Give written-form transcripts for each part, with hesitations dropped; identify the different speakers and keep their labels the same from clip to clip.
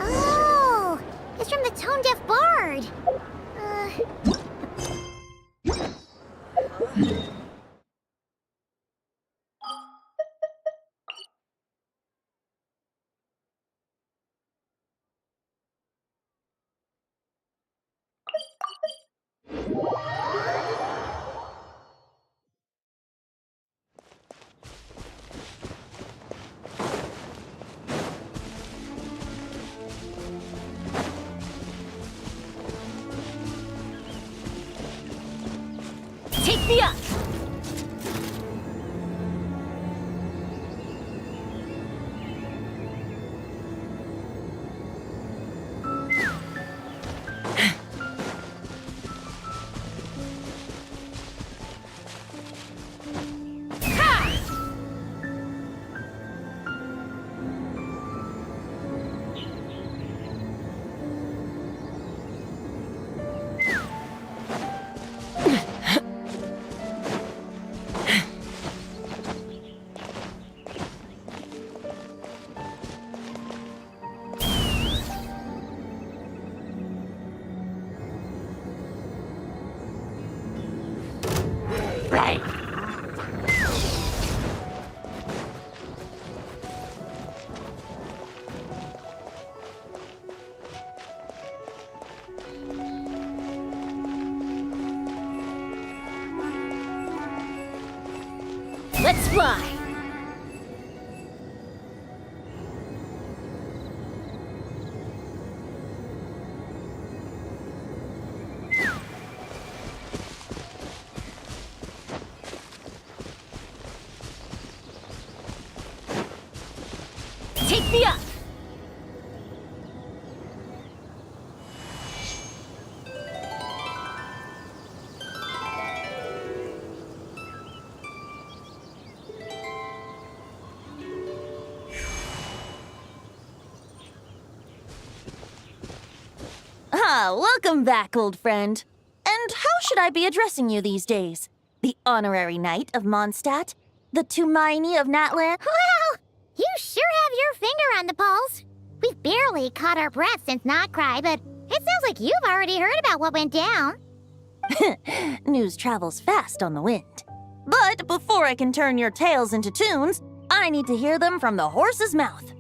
Speaker 1: Oh, it's from the tone-deaf bard.
Speaker 2: Take me up! Let's fly! Take me up! Welcome back, old friend. And how should I be addressing you these days? The honorary knight of Mondstadt? The Tumaini of Natlan?
Speaker 1: Wow, you sure have your finger on the pulse. We've barely caught our breath since Notcry, but it sounds like you've already heard about what went down.
Speaker 2: News travels fast on the wind. But before I can turn your tales into tunes, I need to hear them from the horse's mouth.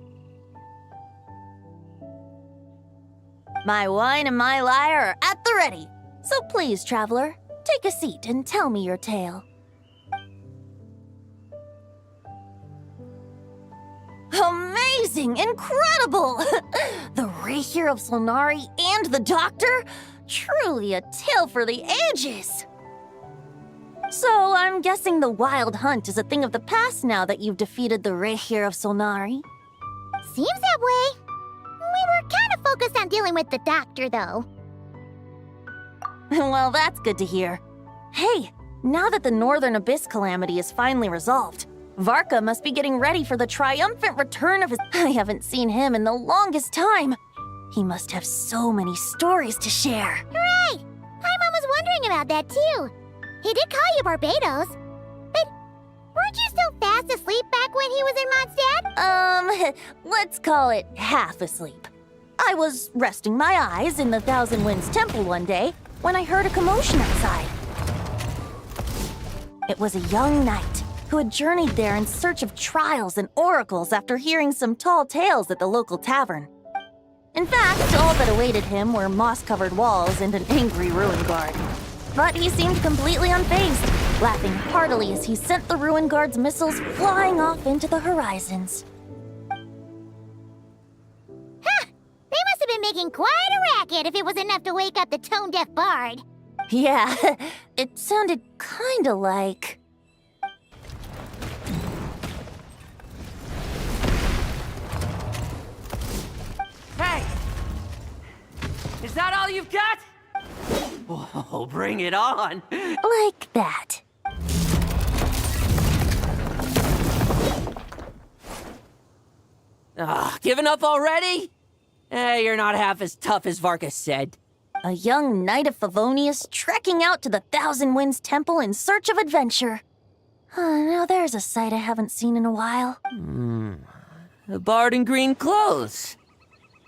Speaker 2: My wine and my lyre are at the ready. So please, traveler, take a seat and tell me your tale. Amazing! Incredible! The Rahier of Solnari and the Doctor? Truly a tale for the ages! So I'm guessing the wild hunt is a thing of the past now that you've defeated the Rahier of Solnari?
Speaker 1: Seems that way. We were kind of focused on dealing with the Doctor, though.
Speaker 2: Well, that's good to hear. Hey, now that the Northern Abyss calamity is finally resolved, Varka must be getting ready for the triumphant return of his... I haven't seen him in the longest time. He must have so many stories to share.
Speaker 1: Hooray! Paimon was wondering about that, too. He did call you Barbados. But weren't you still fast asleep back when he was in Mondstadt?
Speaker 2: Let's call it half asleep. I was resting my eyes in the Thousand Winds Temple one day when I heard a commotion outside. It was a young knight who had journeyed there in search of trials and oracles after hearing some tall tales at the local tavern. In fact, all that awaited him were moss-covered walls and an angry ruin guard. But he seemed completely unfazed, laughing heartily as he sent the ruin guard's missiles flying off into the horizons.
Speaker 1: Huh! They must have been making quite a racket if it was enough to wake up the tone-deaf bard.
Speaker 2: Yeah, it sounded kinda like...
Speaker 3: Hey! Is that all you've got? Oh, bring it on!
Speaker 2: like that.
Speaker 3: Giving up already? You're not half as tough as Varka said.
Speaker 2: A young knight of Favonius trekking out to the Thousand Winds Temple in search of adventure. Now there's a sight I haven't seen in a while.
Speaker 3: A bard in green clothes.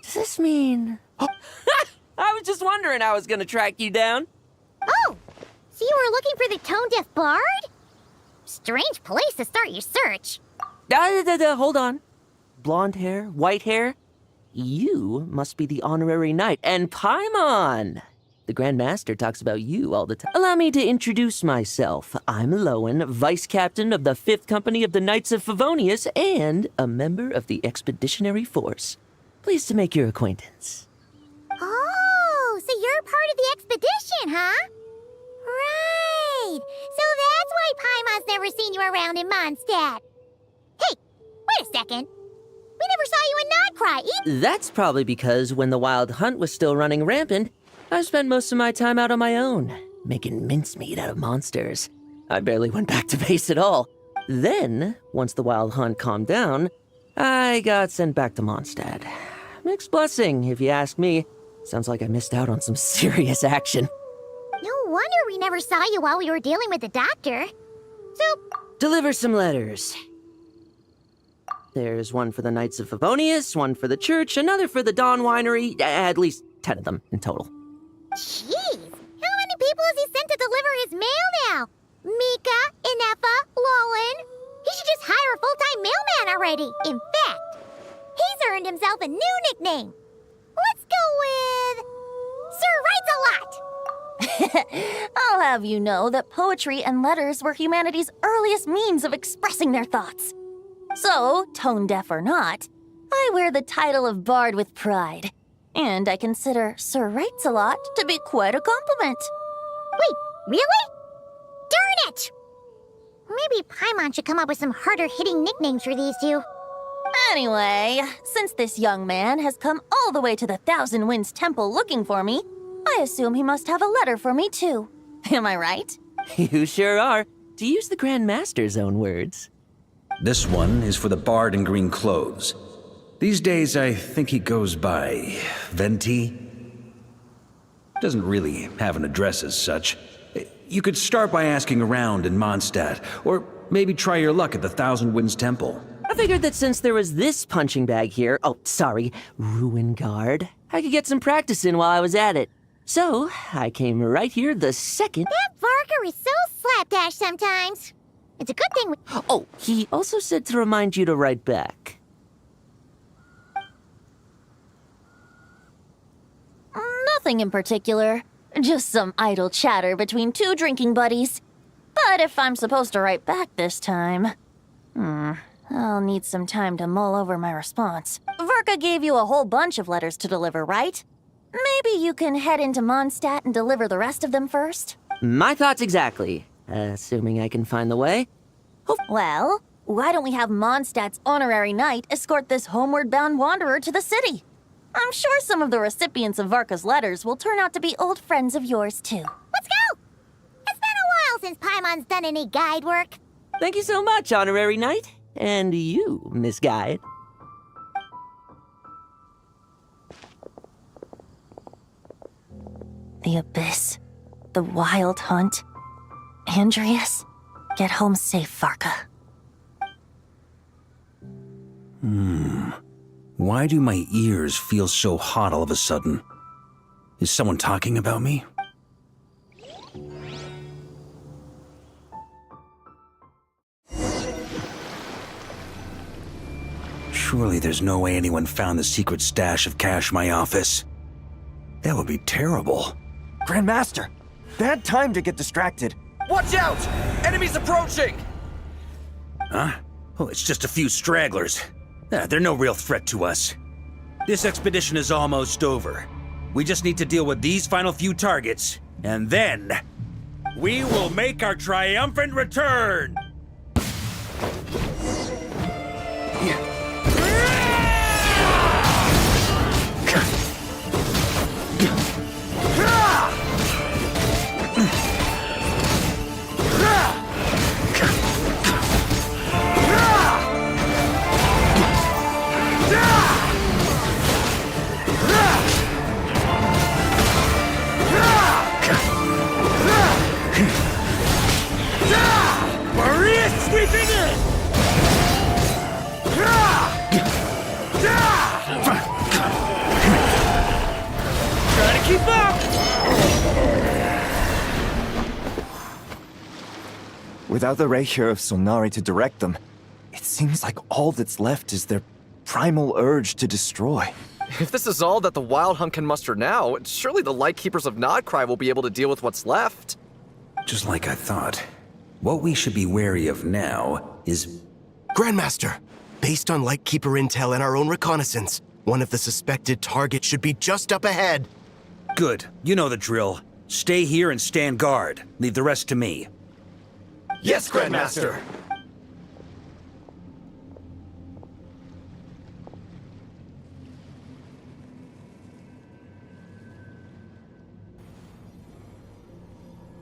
Speaker 3: Does this mean... I was just wondering how I was gonna track you down.
Speaker 1: Oh! So you were looking for the tone-deaf bard? Strange place to start your search.
Speaker 3: Hold on. Blonde hair, white hair. You must be the honorary knight, and Paimon! The Grand Master talks about you all the time. Allow me to introduce myself. I'm Lowen, Vice Captain of the 5th Company of the Knights of Favonius, and a member of the Expeditionary Force. Pleased to make your acquaintance.
Speaker 1: Oh, so you're part of the expedition, huh? Right! So that's why Paimon's never seen you around in Mondstadt. Hey, wait a second. We never saw you in Nodcry either.
Speaker 3: That's probably because when the Wild Hunt was still running rampant, I spent most of my time out on my own, making mincemeat out of monsters. I barely went back to base at all. Then, once the Wild Hunt calmed down, I got sent back to Mondstadt. Mixed blessing, if you ask me. Sounds like I missed out on some serious action.
Speaker 1: No wonder we never saw you while we were dealing with the doctor. So,
Speaker 3: Deliver some letters. There's one for the Knights of Favonius, one for the church, another for the Dawn Winery, at least 10 of them in total.
Speaker 1: jeez, how many people has he sent to deliver his mail now? Mika, Inefa, Lowen. He should just hire a full-time mailman already. In fact, he's earned himself a new nickname. Let's go with... Sir Writes a Lot.
Speaker 2: I'll have you know that poetry and letters were humanity's earliest means of expressing their thoughts. So, tone-deaf or not, I wear the title of Bard with pride. And I consider Sir Writes a Lot to be quite a compliment.
Speaker 1: Wait, really? Darn it! Maybe Paimon should come up with some harder-hitting nicknames for these two.
Speaker 2: Anyway, since this young man has come all the way to the Thousand Winds Temple looking for me, I assume he must have a letter for me too. Am I right?
Speaker 3: You sure are, to use the Grand Master's own words.
Speaker 4: This one is for the bard in green clothes. These days, I think he goes by Venti. Doesn't really have an address as such. You could start by asking around in Mondstadt, or maybe try your luck at the Thousand Winds Temple.
Speaker 3: I figured that since there was this punching bag here, Ruin Guard, I could get some practice in while I was at it. So, I came right here the second...
Speaker 1: That Varker is so slapdash sometimes. It's a good thing we...
Speaker 3: Oh, he also said to remind you to write back.
Speaker 2: Nothing in particular. Just some idle chatter between two drinking buddies. But if I'm supposed to write back this time... I'll need some time to mull over my response. Verka gave you a whole bunch of letters to deliver, right? Maybe you can head into Mondstadt and deliver the rest of them first?
Speaker 3: My thoughts exactly. Assuming I can find the way.
Speaker 2: Well, why don't we have Mondstadt's honorary knight escort this homeward-bound wanderer to the city? I'm sure some of the recipients of Varka's letters will turn out to be old friends of yours, too.
Speaker 1: Let's go! It's been a while since Paimon's done any guide work.
Speaker 3: Thank you so much, honorary knight. And you, Miss Guide.
Speaker 2: The Abyss. The Wild Hunt. Andreas. Get home safe, Varka.
Speaker 4: Why do my ears feel so hot all of a sudden? Is someone talking about me? Surely there's no way anyone found the secret stash of cash in my office. That would be terrible.
Speaker 5: Grandmaster, bad time to get distracted.
Speaker 6: Watch out! Enemies approaching!
Speaker 4: Huh? Oh, it's just a few stragglers. They're no real threat to us. This expedition is almost over. We just need to deal with these final few targets, and then we will make our triumphant return! Sweeping in! Try to keep up!
Speaker 5: Without the Rapier of Solnari to direct them, it seems like all that's left is their primal urge to destroy.
Speaker 6: If this is all that the Wild Hunt can muster now, surely the Lightkeepers of Nodcry will be able to deal with what's left.
Speaker 4: Just like I thought. What we should be wary of now is...
Speaker 7: Grandmaster, based on Lightkeeper intel and our own reconnaissance, one of the suspected targets should be just up ahead.
Speaker 4: Good. You know the drill. Stay here and stand guard. Leave the rest to me.
Speaker 6: Yes, Grandmaster!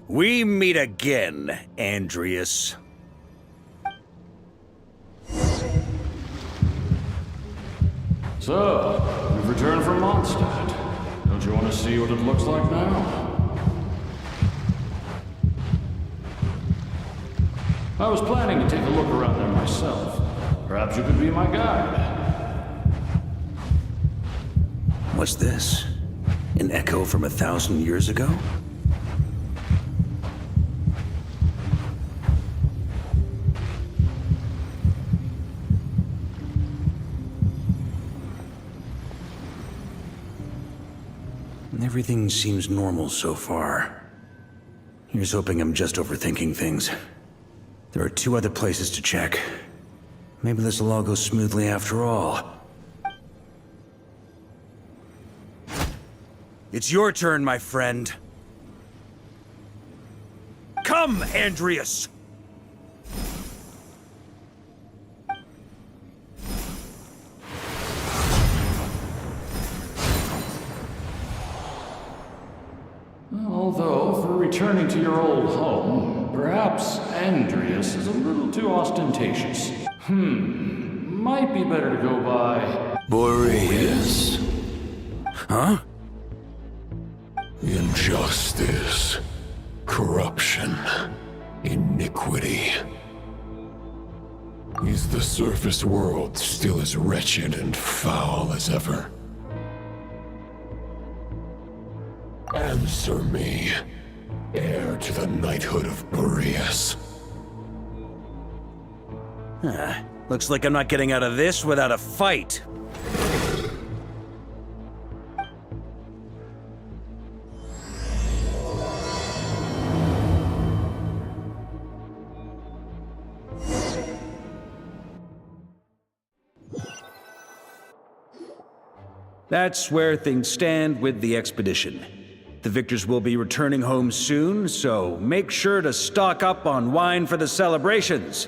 Speaker 4: We meet again, Andreas.
Speaker 8: So, we've returned from Mondstadt. Don't you want to see what it looks like now? I was planning to take a look around there myself. Perhaps you could be my guide.
Speaker 4: What's this? An echo from 1,000 years ago? Everything seems normal so far. Here's hoping I'm just overthinking things. There are 2 other places to check. Maybe this will all go smoothly after all. It's your turn, my friend. Come, Andreas!
Speaker 8: Although, for returning to your old home, perhaps Andreas is a little too ostentatious. Might be better to go by...
Speaker 9: Boreas.
Speaker 4: Huh?
Speaker 9: Injustice. Corruption. Iniquity. Is the surface world still as wretched and foul as ever? Answer me, heir to the knighthood of Boreas.
Speaker 4: Looks like I'm not getting out of this without a fight. That's where things stand with the expedition. The victors will be returning home soon, so make sure to stock up on wine for the celebrations.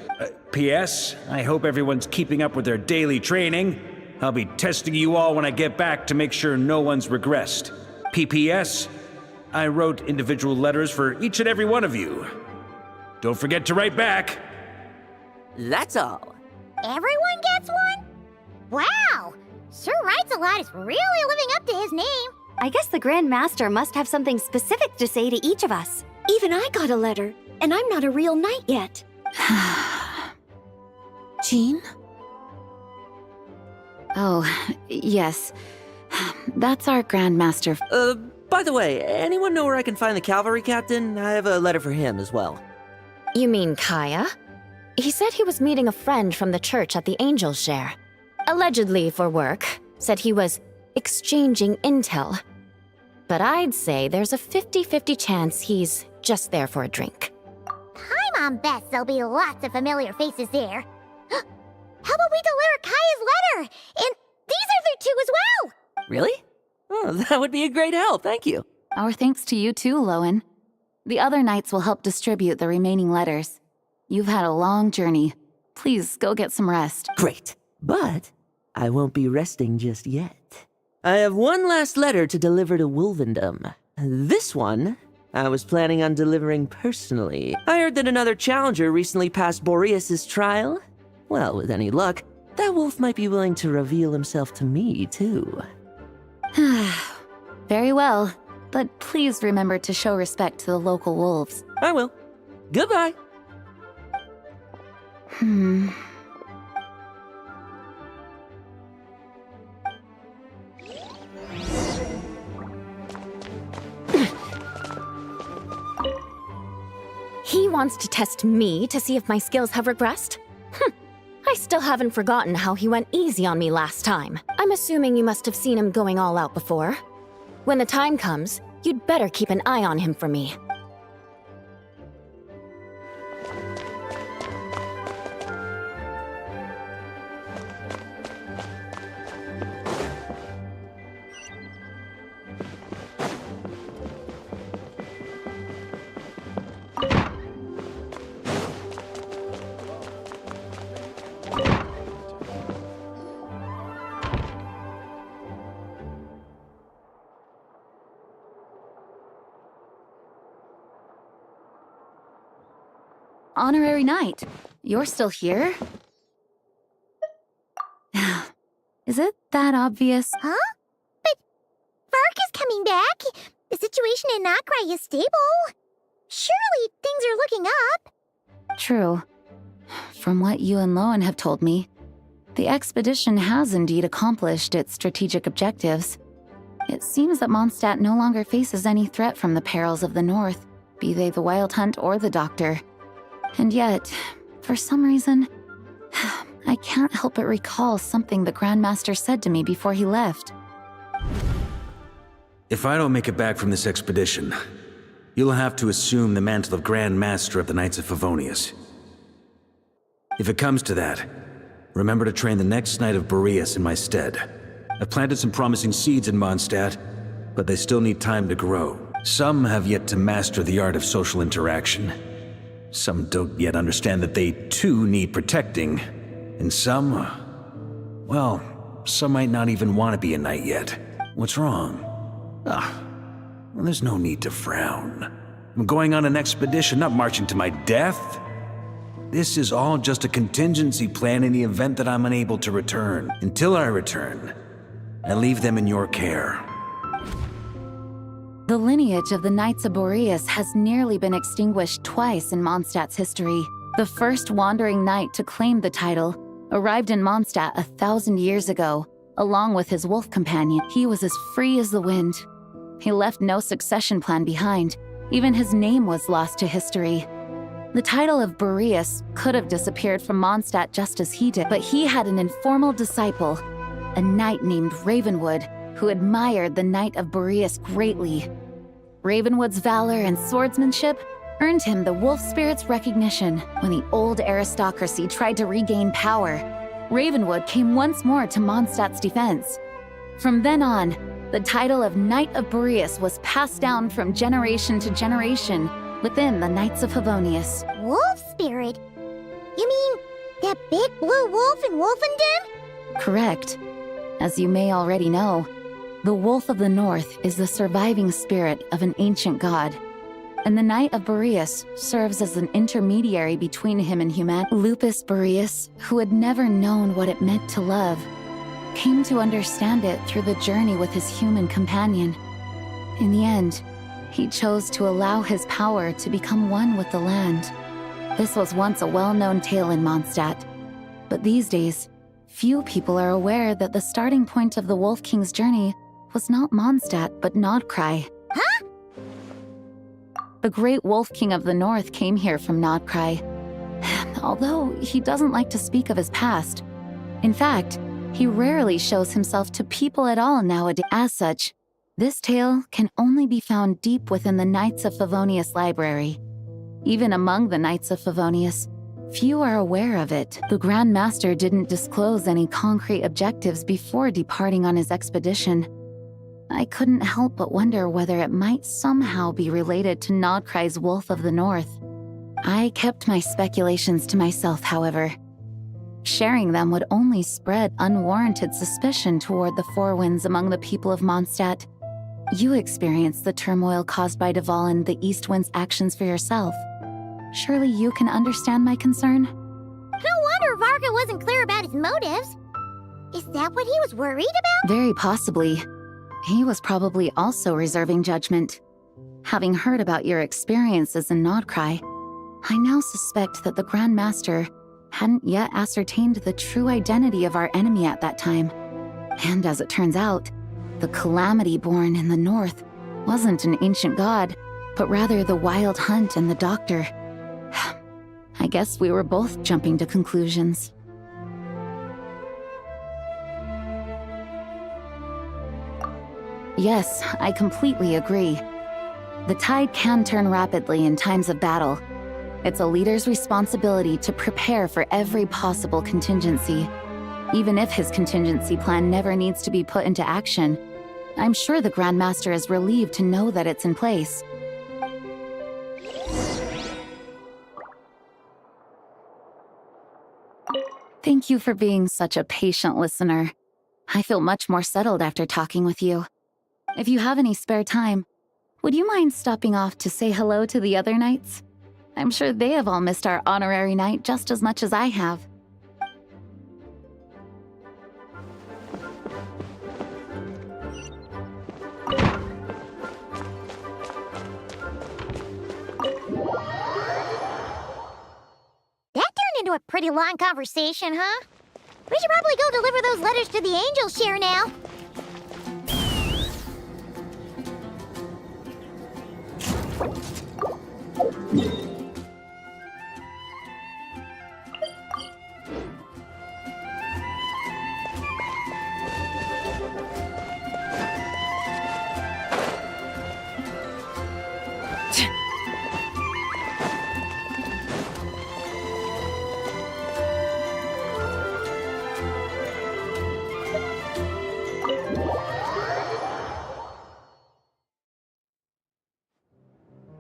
Speaker 4: P.S. I hope everyone's keeping up with their daily training. I'll be testing you all when I get back to make sure no one's regressed. P.P.S. I wrote individual letters for each and every one of you. Don't forget to write back.
Speaker 3: That's all.
Speaker 1: Everyone gets one? Wow! Sir Writes-A-Lot is really living up to his name.
Speaker 2: I guess the Grand Master must have something specific to say to each of us. Even I got a letter, and I'm not a real knight yet.
Speaker 10: Jean? Oh, yes. That's our Grand Master.
Speaker 3: By the way, anyone know where I can find the cavalry captain? I have a letter for him as well.
Speaker 10: You mean Kaya? He said he was meeting a friend from the church at the Angel's Share. allegedly for work, said he was exchanging intel. But I'd say there's a 50-50 chance he's just there for a drink.
Speaker 1: Paimon bets there'll be lots of familiar faces there. How about we deliver Kaya's letter? And these are there too as well!
Speaker 3: Really? Oh, that would be a great help, thank you.
Speaker 10: Our thanks to you too, Lowen. The other knights will help distribute the remaining letters. You've had a long journey. Please go get some rest.
Speaker 3: Great. But I won't be resting just yet. I have one last letter to deliver to Wolvendom. This one, I was planning on delivering personally. I heard that another challenger recently passed Boreas' trial. Well, with any luck, that wolf might be willing to reveal himself to me, too.
Speaker 10: Very well, but please remember to show respect to the local wolves.
Speaker 3: I will. Goodbye.
Speaker 10: He wants to test me to see if my skills have regressed? I still haven't forgotten how he went easy on me last time. I'm assuming you must have seen him going all out before. When the time comes, you'd better keep an eye on him for me. Honorary Knight, you're still here? Is it that obvious?
Speaker 1: Huh? But Vark is coming back. The situation in Notcry is stable. Surely things are looking up.
Speaker 10: True. From what you and Lowen have told me, the expedition has indeed accomplished its strategic objectives. It seems that Mondstadt no longer faces any threat from the perils of the North, be they the Wild Hunt or the Doctor. And yet, for some reason, I can't help but recall something the Grandmaster said to me before he left.
Speaker 4: If I don't make it back from this expedition, you'll have to assume the mantle of Grand Master of the Knights of Favonius. If it comes to that, remember to train the next Knight of Boreas in my stead. I've planted some promising seeds in Mondstadt, but they still need time to grow. Some have yet to master the art of social interaction. Some don't yet understand that they too need protecting. And some, well, some might not even want to be a knight yet. What's wrong? Well, there's no need to frown. I'm going on an expedition, not marching to my death. This is all just a contingency plan in the event that I'm unable to return. Until I return, I leave them in your care.
Speaker 10: The lineage of the Knights of Boreas has nearly been extinguished twice in Mondstadt's history. The first wandering knight to claim the title arrived in Mondstadt 1,000 years ago, along with his wolf companion. He was as free as the wind. He left no succession plan behind. Even his name was lost to history. The title of Boreas could have disappeared from Mondstadt just as he did, but he had an informal disciple, a knight named Ravenwood, who admired the Knight of Boreas greatly. Ravenwood's valor and swordsmanship earned him the wolf spirit's recognition. When the old aristocracy tried to regain power, Ravenwood came once more to Mondstadt's defense. From then on, the title of Knight of Boreas was passed down from generation to generation within the Knights of Favonius.
Speaker 1: Wolf spirit? You mean that big blue wolf in Wolfendom?
Speaker 10: Correct. As you may already know, the Wolf of the North is the surviving spirit of an ancient god, and the Knight of Boreas serves as an intermediary between him and humanity. Lupus Boreas, who had never known what it meant to love, came to understand it through the journey with his human companion. In the end, he chose to allow his power to become one with the land. This was once a well-known tale in Mondstadt, but these days, few people are aware that the starting point of the Wolf King's journey was not Mondstadt, but Nodcry.
Speaker 1: Huh?
Speaker 10: The great Wolf King of the North came here from Nodcry, although he doesn't like to speak of his past. In fact, He rarely shows himself to people at all nowadays. As such, this tale can only be found deep within the Knights of Favonius library. Even among the Knights of Favonius, few are aware of it. The Grand Master didn't disclose any concrete objectives before departing on his expedition. I couldn't help but wonder whether it might somehow be related to Nodcry's Wolf of the North. I kept my speculations to myself, however. Sharing them would only spread unwarranted suspicion toward the Four Winds among the people of Mondstadt. You experienced the turmoil caused by Duval and the East Wind's actions for yourself. Surely you can understand my concern?
Speaker 1: No wonder Varga wasn't clear about his motives. Is that what he was worried about?
Speaker 10: Very possibly. He was probably also reserving judgment. Having heard about your experiences in Nodcry, I now suspect that the Grand Master hadn't yet ascertained the true identity of our enemy at that time. And as it turns out, the calamity born in the north wasn't an ancient god, but rather the Wild Hunt and the Doctor. I guess we were both jumping to conclusions. Yes, I completely agree. The tide can turn rapidly in times of battle. It's a leader's responsibility to prepare for every possible contingency. Even if his contingency plan never needs to be put into action, I'm sure the Grand Master is relieved to know that it's in place. Thank you for being such a patient listener. I feel much more settled after talking with you. If you have any spare time, would you mind stopping off to say hello to the other knights? I'm sure they have all missed our honorary knight just as much as I have.
Speaker 1: That turned into a pretty long conversation, huh? We should probably go deliver those letters to the Angels Share now.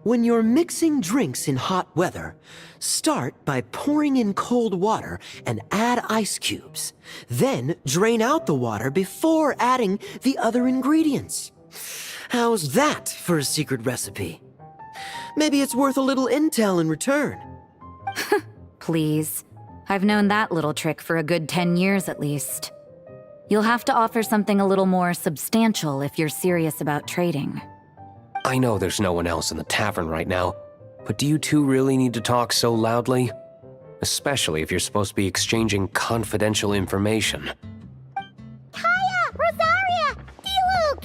Speaker 3: When you're mixing drinks in hot weather, start by pouring in cold water and add ice cubes. Then drain out the water before adding the other ingredients. How's that for a secret recipe? Maybe it's worth a little intel in return.
Speaker 11: Please. I've known that little trick for a good 10 years at least. You'll have to offer something a little more substantial if you're serious about trading.
Speaker 12: I know there's no one else in the tavern right now, but do you two really need to talk so loudly? Especially if you're supposed to be exchanging confidential information.
Speaker 1: Kaya! Rosaria! D-Luke!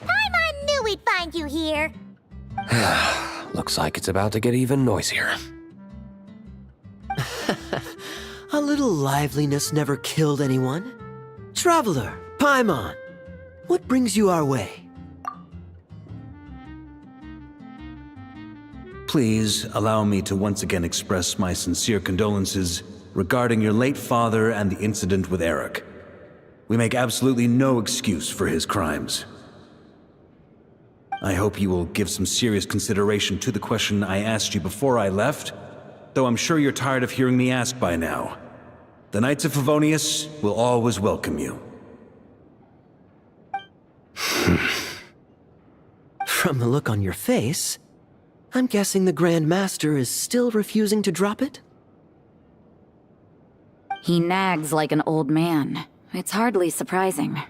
Speaker 1: Paimon knew we'd find you here.
Speaker 12: Looks like it's about to get even noisier.
Speaker 3: A little liveliness never killed anyone. Traveler, Paimon, what brings you our way?
Speaker 4: Please allow me to once again express my sincere condolences regarding your late father and the incident with Eric. We make absolutely no excuse for his crimes. I hope you will give some serious consideration to the question I asked you before I left, though I'm sure you're tired of hearing me ask by now. The Knights of Favonius will always welcome you.
Speaker 3: From the look on your face, I'm guessing the Grand Master is still refusing to drop it?
Speaker 11: He nags like an old man. It's hardly surprising.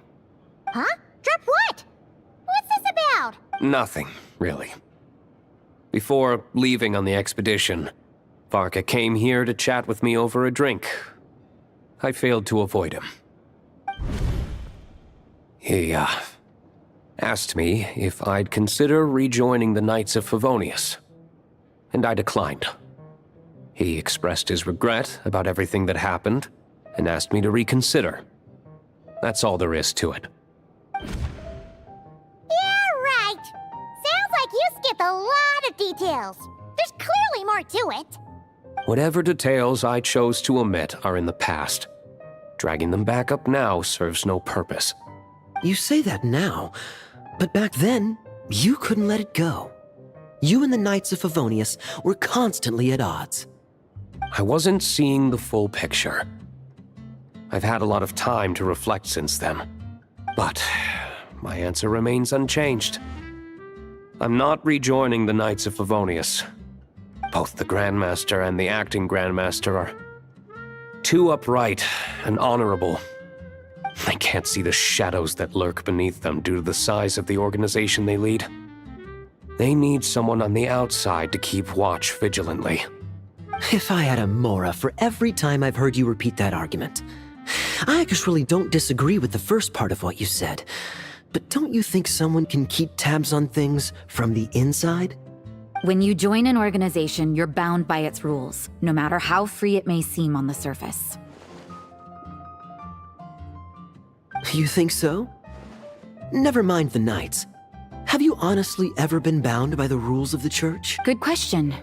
Speaker 1: Huh? Drop what? What's this about?
Speaker 12: Nothing, really. Before leaving on the expedition, Varka came here to chat with me over a drink. I failed to avoid him. He, asked me if I'd consider rejoining the Knights of Favonius, and I declined. He expressed his regret about everything that happened and asked me to reconsider. That's all there is to it.
Speaker 1: Yeah, right. Sounds like you skipped a lot of details. There's clearly more to it.
Speaker 12: Whatever details I chose to omit are in the past. Dragging them back up now serves no purpose.
Speaker 3: You say that now, but back then, you couldn't let it go. You and the Knights of Favonius were constantly at odds.
Speaker 12: I wasn't seeing the full picture. I've had a lot of time to reflect since then. But my answer remains unchanged. I'm not rejoining the Knights of Favonius. Both the Grandmaster and the acting Grandmaster are too upright and honorable. I can't see the shadows that lurk beneath them due to the size of the organization they lead. They need someone on the outside to keep watch vigilantly.
Speaker 3: If I had a Mora for every time I've heard you repeat that argument. I actually don't disagree with the first part of what you said. But don't you think someone can keep tabs on things from the inside?
Speaker 11: When you join an organization, you're bound by its rules, no matter how free it may seem on the surface.
Speaker 3: You think so? Never mind the Knights. Have you honestly ever been bound by the rules of the Church?
Speaker 11: Good question.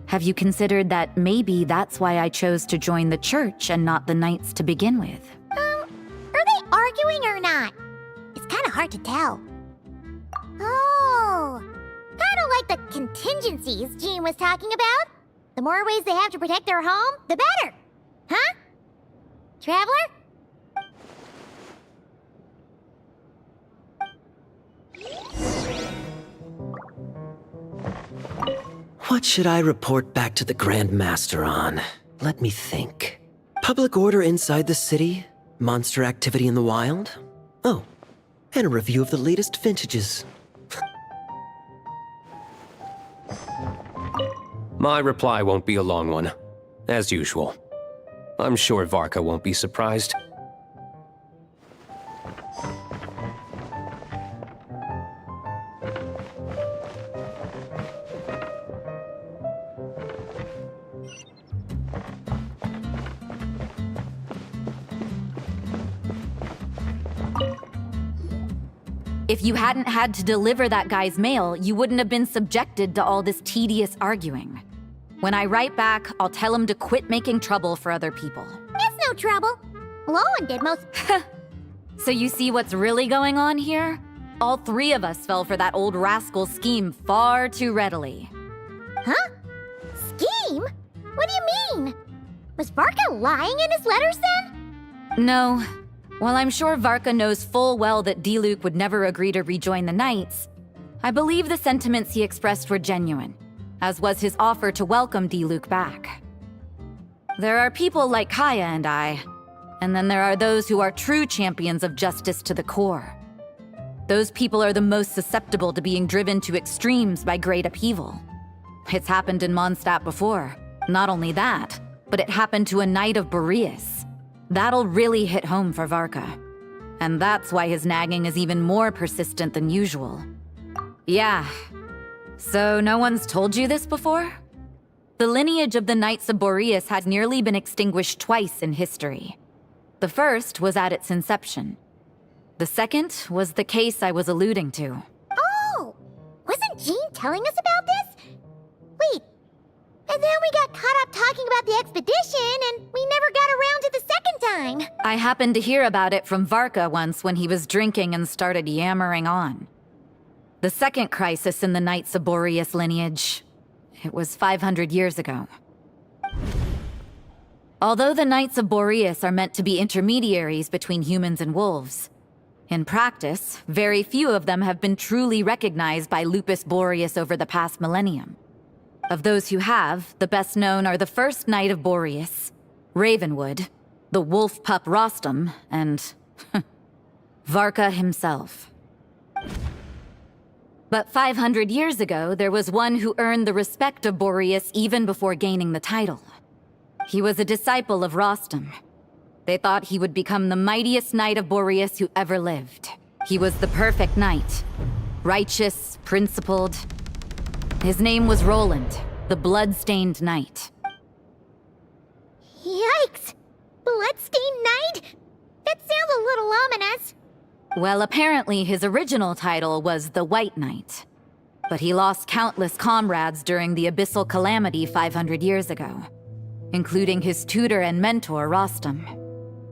Speaker 11: Have you considered that maybe that's why I chose to join the Church and not the Knights to begin with?
Speaker 1: Are they arguing or not? It's kind of hard to tell. Oh, kind of like the contingencies Jean was talking about. The more ways they have to protect their home, the better. Huh? Traveler?
Speaker 3: What should I report back to the Grand Master on? Let me think. Public order inside the city? Monster activity in the wild? Oh, and a review of the latest vintages.
Speaker 12: My reply won't be a long one, as usual. I'm sure Varka won't be surprised.
Speaker 11: If you hadn't had to deliver that guy's mail, you wouldn't have been subjected to all this tedious arguing. When I write back, I'll tell him to quit making trouble for other people.
Speaker 1: It's no trouble. Lowen did most.
Speaker 11: So you see what's really going on here? All three of us fell for that old rascal's scheme far too readily.
Speaker 1: Huh? Scheme? What do you mean? Was Varka lying in his letters then?
Speaker 11: No. While I'm sure Varka knows full well that Diluc would never agree to rejoin the Knights, I believe the sentiments he expressed were genuine, as was his offer to welcome Diluc back. There are people like Kaya and I, and then there are those who are true champions of justice to the core. Those people are the most susceptible to being driven to extremes by great upheaval. It's happened in Mondstadt before. Not only that, but it happened to a Knight of Boreas. That'll really hit home for Varka. And that's why his nagging is even more persistent than usual. Yeah. So no one's told you this before? The lineage of the Knights of Boreas had nearly been extinguished twice in history. The first was at its inception. The second was the case I was alluding to.
Speaker 1: Oh! Wasn't Jean telling us about this? Wait. And then we got caught up talking about the expedition, and we never got around to the second time.
Speaker 11: I happened to hear about it from Varka once when he was drinking and started yammering on. The second crisis in the Knights of Boreas lineage. It was 500 years ago. Although the Knights of Boreas are meant to be intermediaries between humans and wolves, in practice, very few of them have been truly recognized by Lupus Boreas over the past millennium. Of those who have, the best known are the first Knight of Boreas, Ravenwood, the wolf pup Rostam, and Varka himself. But 500 years ago, there was one who earned the respect of Boreas even before gaining the title. He was a disciple of Rostam. They thought he would become the mightiest Knight of Boreas who ever lived. He was the perfect knight. Righteous, principled. His name was Roland, the Blood-Stained Knight.
Speaker 1: Yikes! Bloodstained Knight? That sounds a little voluminous.
Speaker 11: Well, apparently his original title was the White Knight. But he lost countless comrades during the Abyssal Calamity 500 years ago, including his tutor and mentor, Rostam.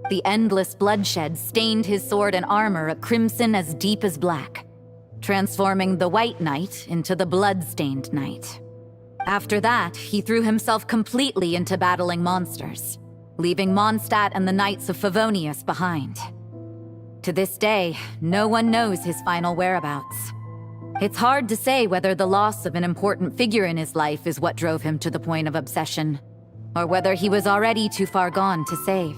Speaker 11: The endless bloodshed stained his sword and armor a crimson as deep as black, transforming the White Knight into the Blood-Stained Knight. After that, he threw himself completely into battling monsters, leaving Mondstadt and the Knights of Favonius behind. To this day, no one knows his final whereabouts. It's hard to say whether the loss of an important figure in his life is what drove him to the point of obsession, or whether he was already too far gone to save.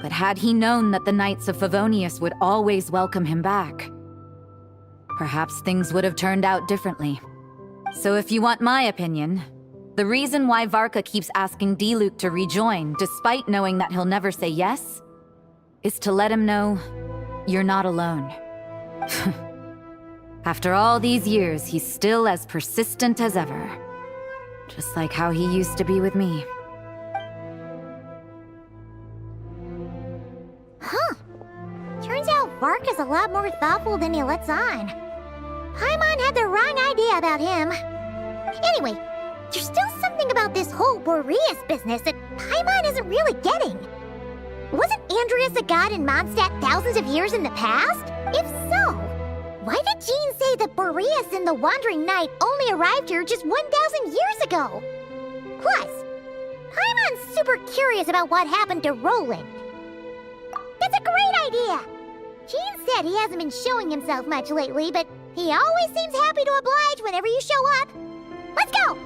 Speaker 11: But had he known that the Knights of Favonius would always welcome him back, perhaps things would have turned out differently. So if you want my opinion, the reason why Varka keeps asking Diluc to rejoin, despite knowing that he'll never say yes, is to let him know you're not alone. After all these years, he's still as persistent as ever. Just like how he used to be with me.
Speaker 1: Huh. Turns out Varka's a lot more thoughtful than he lets on. Paimon had the wrong idea about him. Anyway, there's still something about this whole Boreas business that Paimon isn't really getting. Wasn't Andreas a god in Mondstadt thousands of years in the past? If so, why did Jean say that Boreas and the Wandering Knight only arrived here just 1,000 years ago? Plus, Paimon's super curious about what happened to Roland. That's a great idea! Jean said he hasn't been showing himself much lately, but he always seems happy to oblige whenever you show up. Let's go!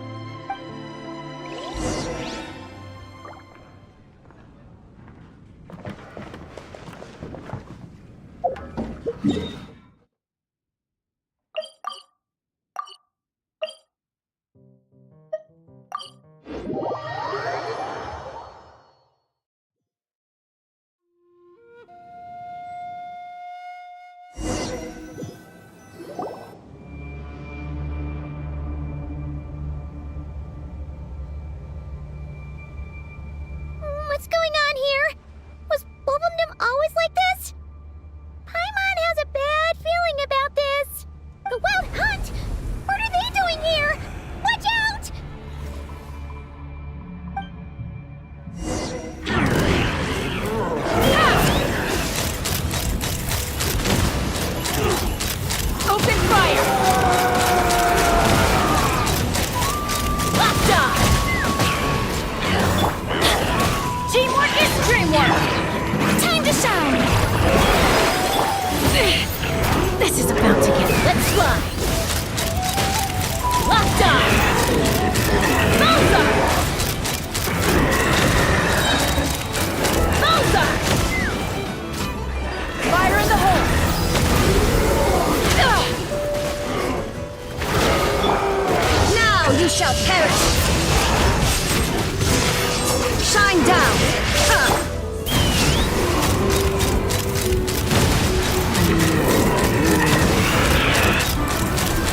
Speaker 1: What's going on here? Was Bulbumdum always like this? Paimon has a bad feeling about this. The Wild Hunt? What are they doing here? Watch out!
Speaker 2: Open fire! Locked on! Teamwork is dreamwork! Time to shine! This is about to get... Let's fly! Locked on! Bullseye! Bullseye! Fire in the hole! Now you shall perish! Shine down!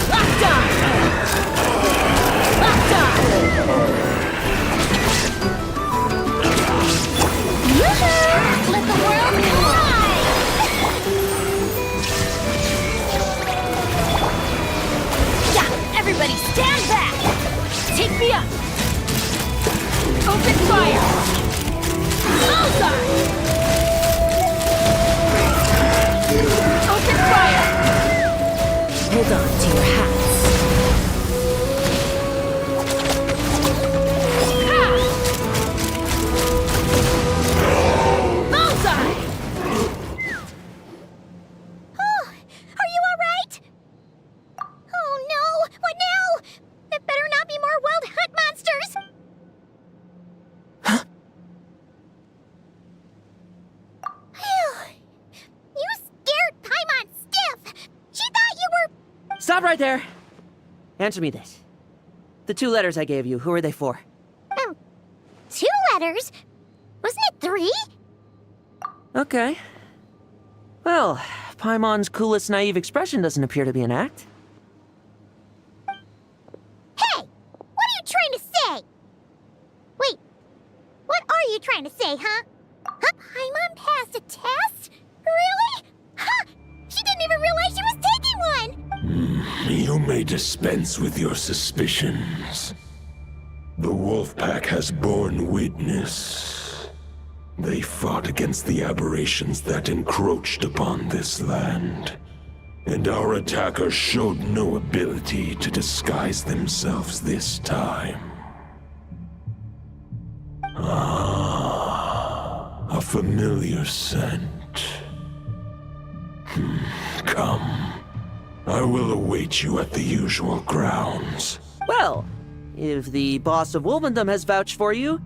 Speaker 2: Locked on! Locked on! Woohoo! Let the world collide! Yeah! Everybody stand back! Take me up! Open fire! Bullseye! Open fire! Hold on to your hats. Bullseye!
Speaker 1: Oh, are you all right? Oh no, what now? There better not be more Wild Hunt monsters! You scared Paimon stiff! She thought you were...
Speaker 3: Stop right there! Answer me this. The 2 letters I gave you, who are they for?
Speaker 1: 2 letters? Wasn't it 3?
Speaker 3: Okay. Well, Paimon's coolest naive expression doesn't appear to be an act.
Speaker 1: Hey! What are you trying to say? Wait, what are you trying to say, huh? Paimon passed a test? Really? Ha! She didn't even realize she was taking one!
Speaker 9: You may dispense with your suspicions. The wolf pack has borne witness. They fought against the aberrations that encroached upon this land. And our attackers showed no ability to disguise themselves this time. A familiar scent. Come. I will await you at the usual grounds.
Speaker 3: Well, if the boss of Wolvendom has vouched for you,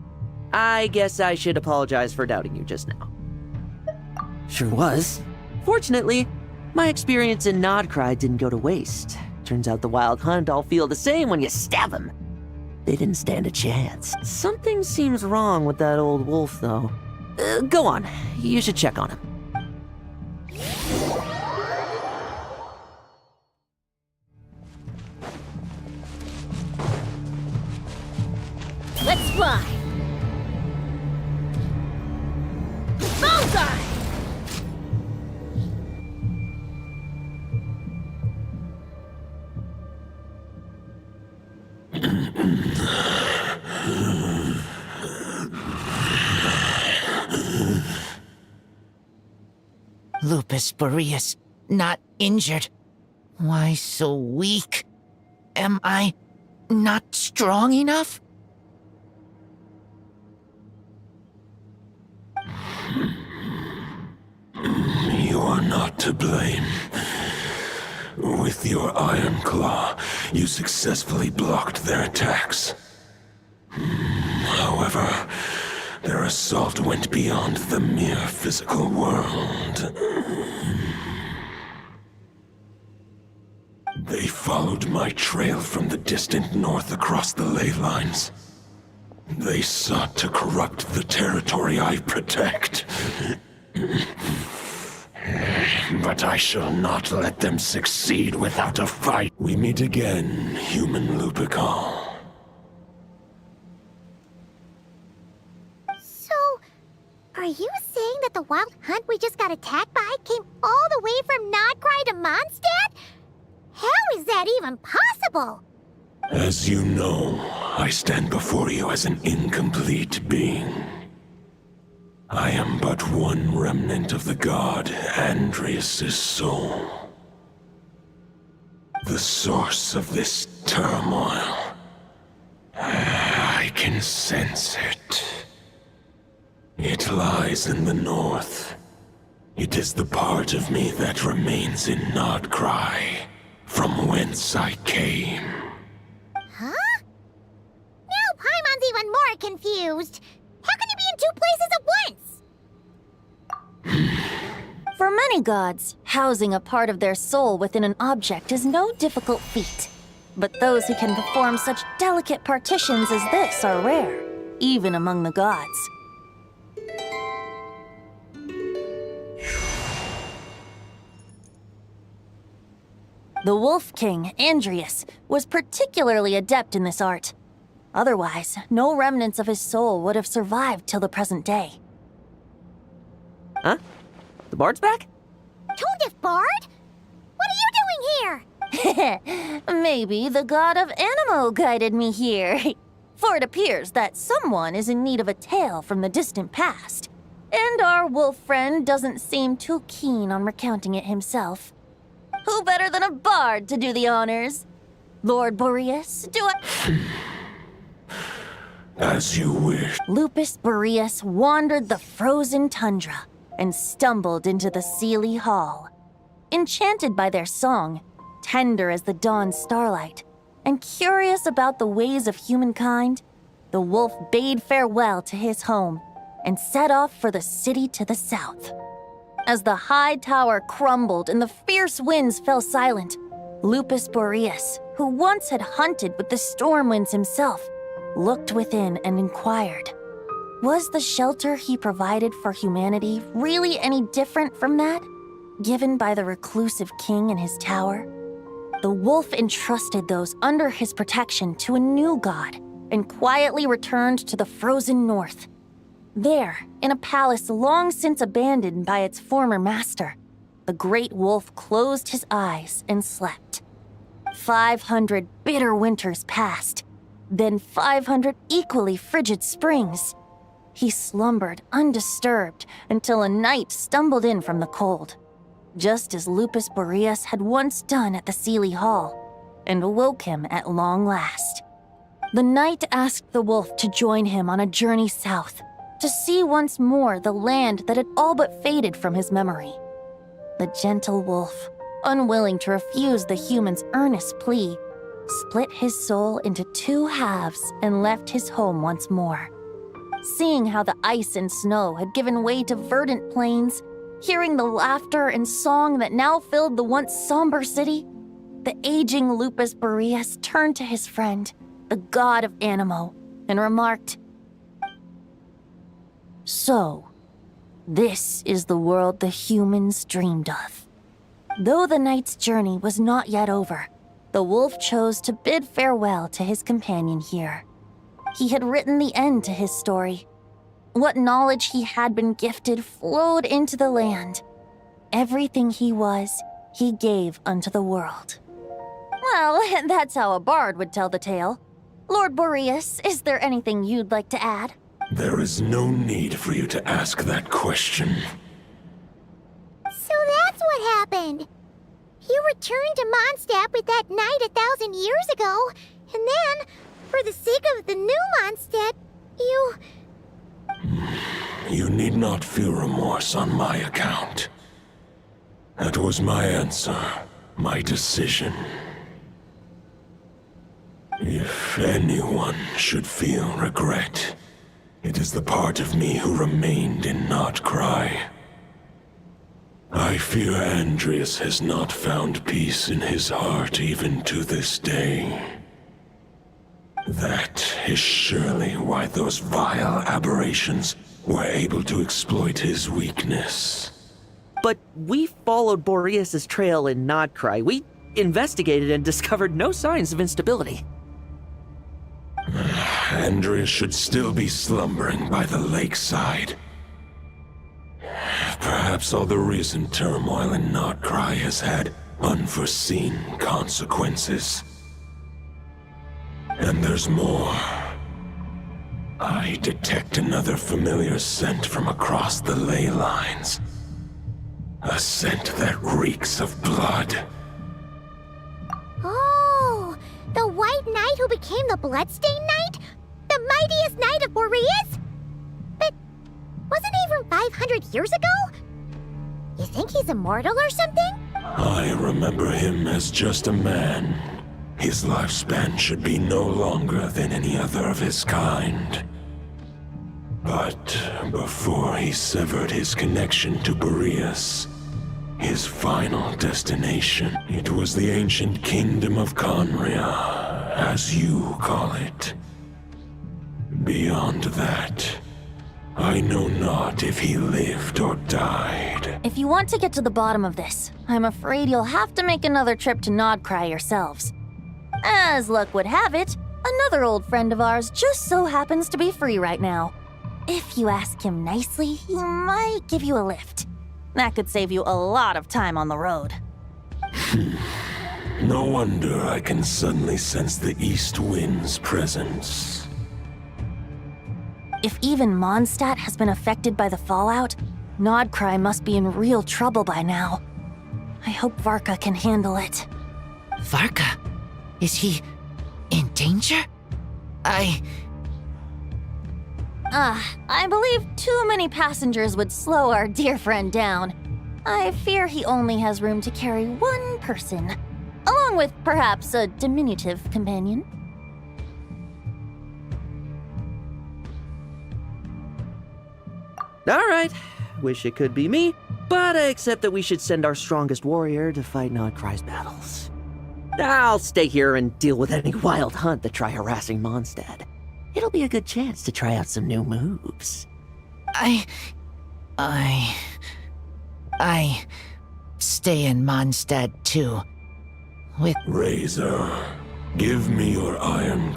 Speaker 3: I guess I should apologize for doubting you just now. Sure was. Fortunately, my experience in Nodcry didn't go to waste. Turns out the Wild Hunt all feel the same when you stab them. They didn't stand a chance. Something seems wrong with that old wolf, though. Go on. You should check on him.
Speaker 1: Let's fly! Bullseye!
Speaker 13: Lupus Boreas, not injured. Why so weak? Am I not strong enough?
Speaker 9: You are not to blame. With your Iron Claw, you successfully blocked their attacks. However, their assault went beyond the mere physical world. They followed my trail from the distant north across the ley lines. They sought to corrupt the territory I protect. But I shall not let them succeed without a fight. We meet again, human Lupical.
Speaker 1: So, are you saying that the Wild Hunt we just got attacked by came all the way from Nodcry to Mondstadt? How is that even possible?
Speaker 9: As you know, I stand before you as an incomplete being. I am but one remnant of the god Andrias' soul. The source of this turmoil. I can sense it. It lies in the north. It is the part of me that remains in Nodcry, from whence I came.
Speaker 1: Huh? Now Paimon's even more confused. How can he be in two places at once?
Speaker 2: For many gods, housing a part of their soul within an object is no difficult feat. But those who can perform such delicate partitions as this are rare, even among the gods. The Wolf King, Andrias, was particularly adept in this art. Otherwise, no remnants of his soul would have survived till the present day.
Speaker 3: Huh? The bard's back?
Speaker 1: Toadif Bard? What are you doing here?
Speaker 2: Maybe the god of Animo guided me here. For it appears that someone is in need of a tale from the distant past. And our wolf friend doesn't seem too keen on recounting it himself. Who better than a bard to do the honors? Lord Boreas, do I...
Speaker 9: As you wish.
Speaker 2: Lupus Boreas wandered the frozen tundra and stumbled into the Seelie Hall. Enchanted by their song, tender as the dawn starlight, and curious about the ways of humankind, the wolf bade farewell to his home and set off for the city to the south. As the high tower crumbled and the fierce winds fell silent, Lupus Boreas, who once had hunted with the storm winds himself, looked within and inquired, was the shelter he provided for humanity really any different from that, given by the reclusive king in his tower? The wolf entrusted those under his protection to a new god and quietly returned to the frozen north. There, in a palace long since abandoned by its former master, the great wolf closed his eyes and slept. 500 bitter winters passed, then 500 equally frigid springs. He slumbered undisturbed until a knight stumbled in from the cold, just as Lupus Boreas had once done at the Seelie Hall, and awoke him at long last. The knight asked the wolf to join him on a journey south, to see once more the land that had all but faded from his memory. The gentle wolf, unwilling to refuse the human's earnest plea, split his soul into 2 halves and left his home once more. Seeing how the ice and snow had given way to verdant plains, hearing the laughter and song that now filled the once somber city, the aging Lupus Boreas turned to his friend, the god of Animo, and remarked, "So, this is the world the humans dreamed of." Though the knight's journey was not yet over, the wolf chose to bid farewell to his companion here. He had written the end to his story. What knowledge he had been gifted flowed into the land. Everything he was, he gave unto the world. Well, that's how a bard would tell the tale. Lord Boreas, is there anything you'd like to add?
Speaker 9: There is no need for you to ask that question.
Speaker 1: So that's what happened. You returned to Mondstadt with that knight 1,000 years ago, and then, for the sake of the new Mondstadt, you...
Speaker 9: You need not feel remorse on my account. That was my answer, my decision. If anyone should feel regret, it is the part of me who remained in Notcry. I fear Andreas has not found peace in his heart even to this day. That is surely why those vile aberrations were able to exploit his weakness.
Speaker 3: But we followed Boreas' trail in Nodcry. We investigated and discovered no signs of instability.
Speaker 9: Andreas should still be slumbering by the lakeside. Perhaps all the recent turmoil in Notcry has had unforeseen consequences. And there's more. I detect another familiar scent from across the ley lines. A scent that reeks of blood.
Speaker 1: Oh, the White Knight who became the Bloodstained Knight? The mightiest knight of Boreas? But wasn't he from 500 years ago? You think he's immortal or something?
Speaker 9: I remember him as just a man. His lifespan should be no longer than any other of his kind. But before he severed his connection to Boreas, his final destination, it was the ancient kingdom of Conria, as you call it. Beyond that, I know not if he lived or died.
Speaker 2: If you want to get to the bottom of this, I'm afraid you'll have to make another trip to Nodcry yourselves. As luck would have it, another old friend of ours just so happens to be free right now. If you ask him nicely, he might give you a lift. That could save you a lot of time on the road.
Speaker 9: No wonder I can suddenly sense the east wind's presence.
Speaker 2: If even Mondstadt has been affected by the fallout, Nodcry must be in real trouble by now. I hope Varka can handle it.
Speaker 13: Varka? Is he in danger?
Speaker 2: I believe too many passengers would slow our dear friend down. I fear he only has room to carry one person, along with perhaps a diminutive companion.
Speaker 3: All right, wish it could be me, but I accept that we should send our strongest warrior to fight Nodcry's battles. I'll stay here and deal with any wild hunt that try harassing Mondstadt. It'll be a good chance to try out some new moves.
Speaker 13: I stay in Mondstadt too. With
Speaker 9: Razor, give me your iron.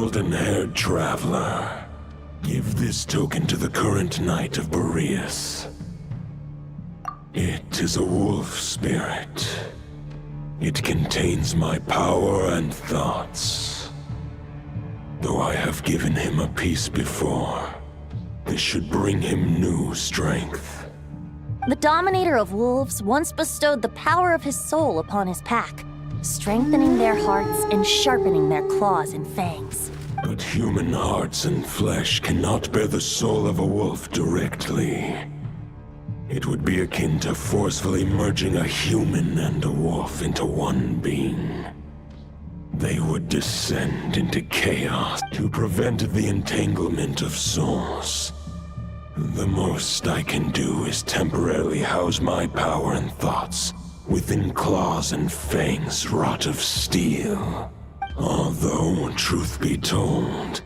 Speaker 9: golden-haired traveler, give this token to the current knight of Boreas. It is a wolf spirit. It contains my power and thoughts. Though I have given him a piece before, this should bring him new strength.
Speaker 2: The Dominator of Wolves once bestowed the power of his soul upon his pack, strengthening their hearts and sharpening their claws and fangs.
Speaker 9: But human hearts and flesh cannot bear the soul of a wolf directly. It would be akin to forcefully merging a human and a wolf into one being. They would descend into chaos to prevent the entanglement of souls. The most I can do is temporarily house my power and thoughts within claws and fangs wrought of steel. Although, truth be told,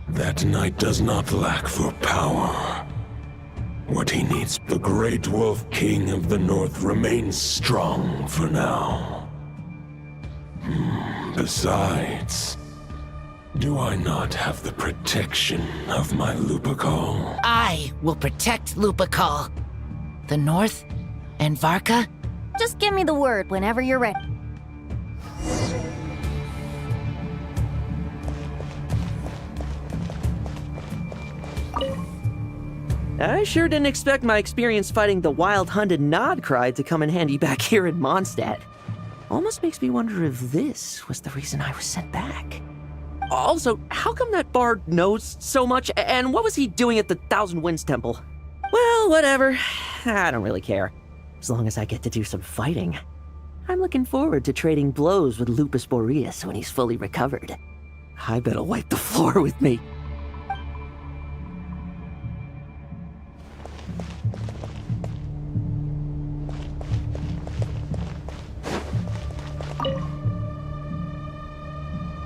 Speaker 9: that knight does not lack for power. What he needs, the Great Wolf King of the North remains strong for now. Besides, do I not have the protection of my Lupercal?
Speaker 13: I will protect Lupercal. The North and Varka?
Speaker 2: Just give me the word whenever you're ready.
Speaker 3: I sure didn't expect my experience fighting the wild-hunted Nodcry to come in handy back here in Mondstadt. Almost makes me wonder if this was the reason I was sent back. Also, how come that bard knows so much, and what was he doing at the Thousand Winds Temple? Well, whatever. I don't really care. As long as I get to do some fighting. I'm looking forward to trading blows with Lupus Boreas when he's fully recovered. I bet he'll wipe the floor with me.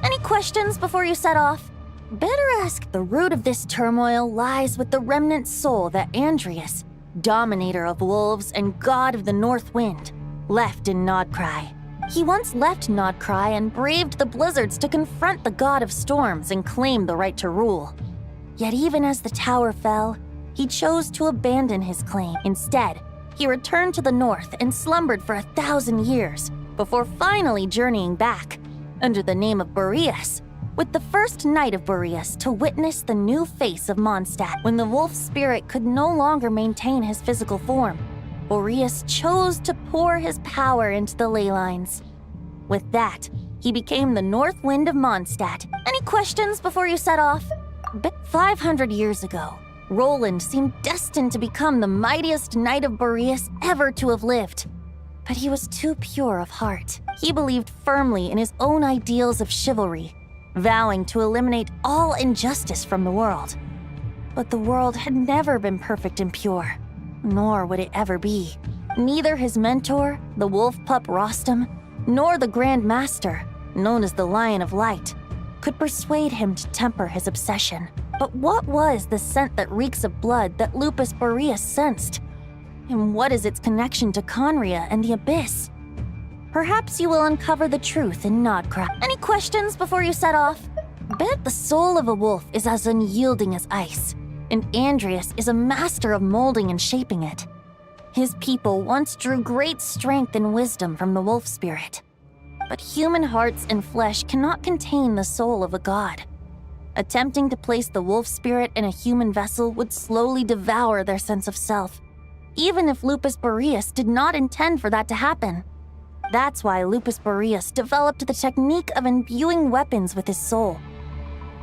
Speaker 2: Any questions before you set off? Better ask, the root of this turmoil lies with the remnant soul that Andrius, Dominator of Wolves and God of the North Wind, left in Nodcry. He once left Nodcry and braved the blizzards to confront the God of Storms and claim the right to rule. Yet even as the tower fell, he chose to abandon his claim. Instead, he returned to the north and slumbered for 1,000 years before finally journeying back, under the name of Boreas, with the first knight of Boreas to witness the new face of Mondstadt. When the wolf spirit could no longer maintain his physical form, Boreas chose to pour his power into the ley lines. With that, he became the North Wind of Mondstadt. Any questions before you set off? 500 years ago, Roland seemed destined to become the mightiest knight of Boreas ever to have lived. But he was too pure of heart. He believed firmly in his own ideals of chivalry, vowing to eliminate all injustice from the world. But the world had never been perfect and pure, nor would it ever be. Neither his mentor, the wolf pup Rostam, nor the Grand Master, known as the Lion of Light, could persuade him to temper his obsession. But what was the scent that reeks of blood that Lupus Boreas sensed? And what is its connection to Conria and the Abyss? Perhaps you will uncover the truth in Nodcry. Any questions before you set off? Bet the soul of a wolf is as unyielding as ice, and Andrius is a master of molding and shaping it. His people once drew great strength and wisdom from the wolf spirit. But human hearts and flesh cannot contain the soul of a god. Attempting to place the wolf spirit in a human vessel would slowly devour their sense of self, even if Lupus Boreas did not intend for that to happen. That's why Lupus Boreas developed the technique of imbuing weapons with his soul.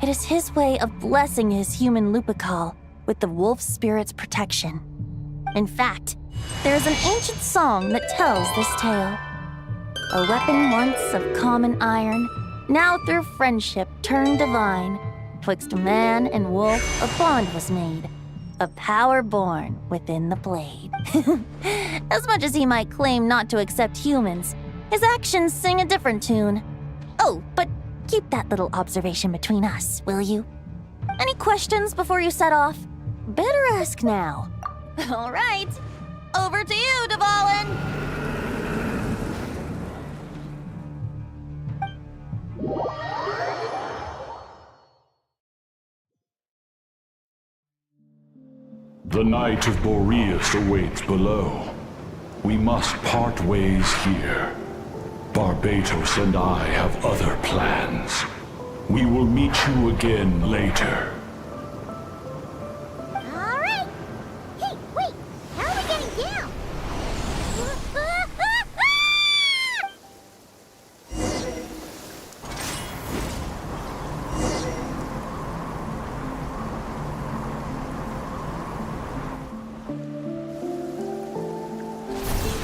Speaker 2: It is his way of blessing his human Lupercal with the wolf spirit's protection. In fact, there is an ancient song that tells this tale. A weapon once of common iron, now through friendship turned divine. Twixt man and wolf a bond was made, a power born within the blade. As much as he might claim not to accept humans, his actions sing a different tune. Oh, but keep that little observation between us, will you? Any questions before you set off? Better ask now. All right, over to you, Dvalin!
Speaker 8: The Knight of Boreas awaits below. We must part ways here. Barbatos and I have other plans. We will meet you again later.
Speaker 1: All right. Hey, wait. How are we getting down?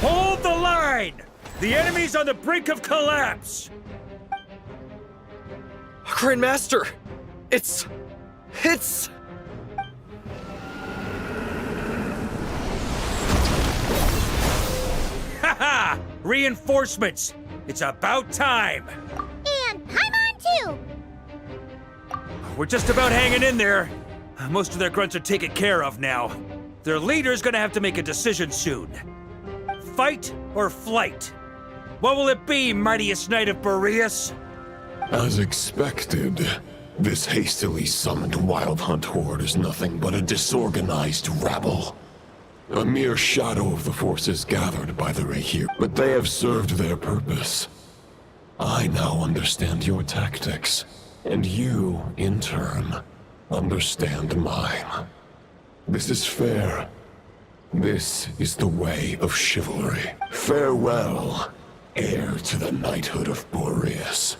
Speaker 14: Hold the line! The enemy's on the brink of collapse!
Speaker 6: Grandmaster! It's...
Speaker 14: Haha! Reinforcements! It's about time!
Speaker 1: And Paimon too!
Speaker 14: We're just about hanging in there. Most of their grunts are taken care of now. Their leader's gonna have to make a decision soon. Fight or flight? What will it be, mightiest Knight of Boreas?
Speaker 9: As expected, this hastily summoned Wild Hunt horde is nothing but a disorganized rabble. A mere shadow of the forces gathered by the Rahir, but they have served their purpose. I now understand your tactics, and you, in turn, understand mine. This is fair. This is the way of chivalry. Farewell, heir to the knighthood of Boreas.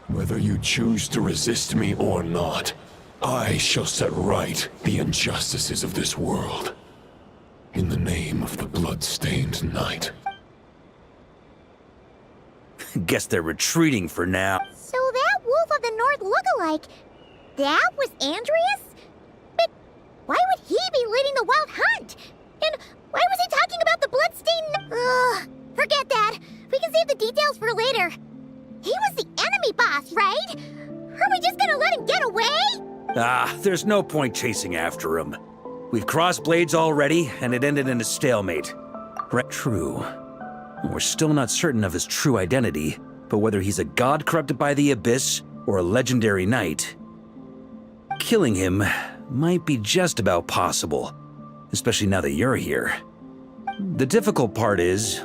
Speaker 9: Whether you choose to resist me or not, I shall set right the injustices of this world. In the name of the blood-stained knight.
Speaker 14: Guess they're retreating for now.
Speaker 1: So that Wolf of the North lookalike, that was Andreas? But why would he be leading the Wild Hunt? And why was he talking about the bloodstained... Ugh, forget that. We can save the details for later. He was the enemy boss, right? Are we just gonna let him get away?
Speaker 14: There's no point chasing after him. We've crossed blades already, and it ended in a stalemate. True. We're still not certain of his true identity, but whether he's a god corrupted by the Abyss or a legendary knight, killing him might be just about possible, especially now that you're here. The difficult part is,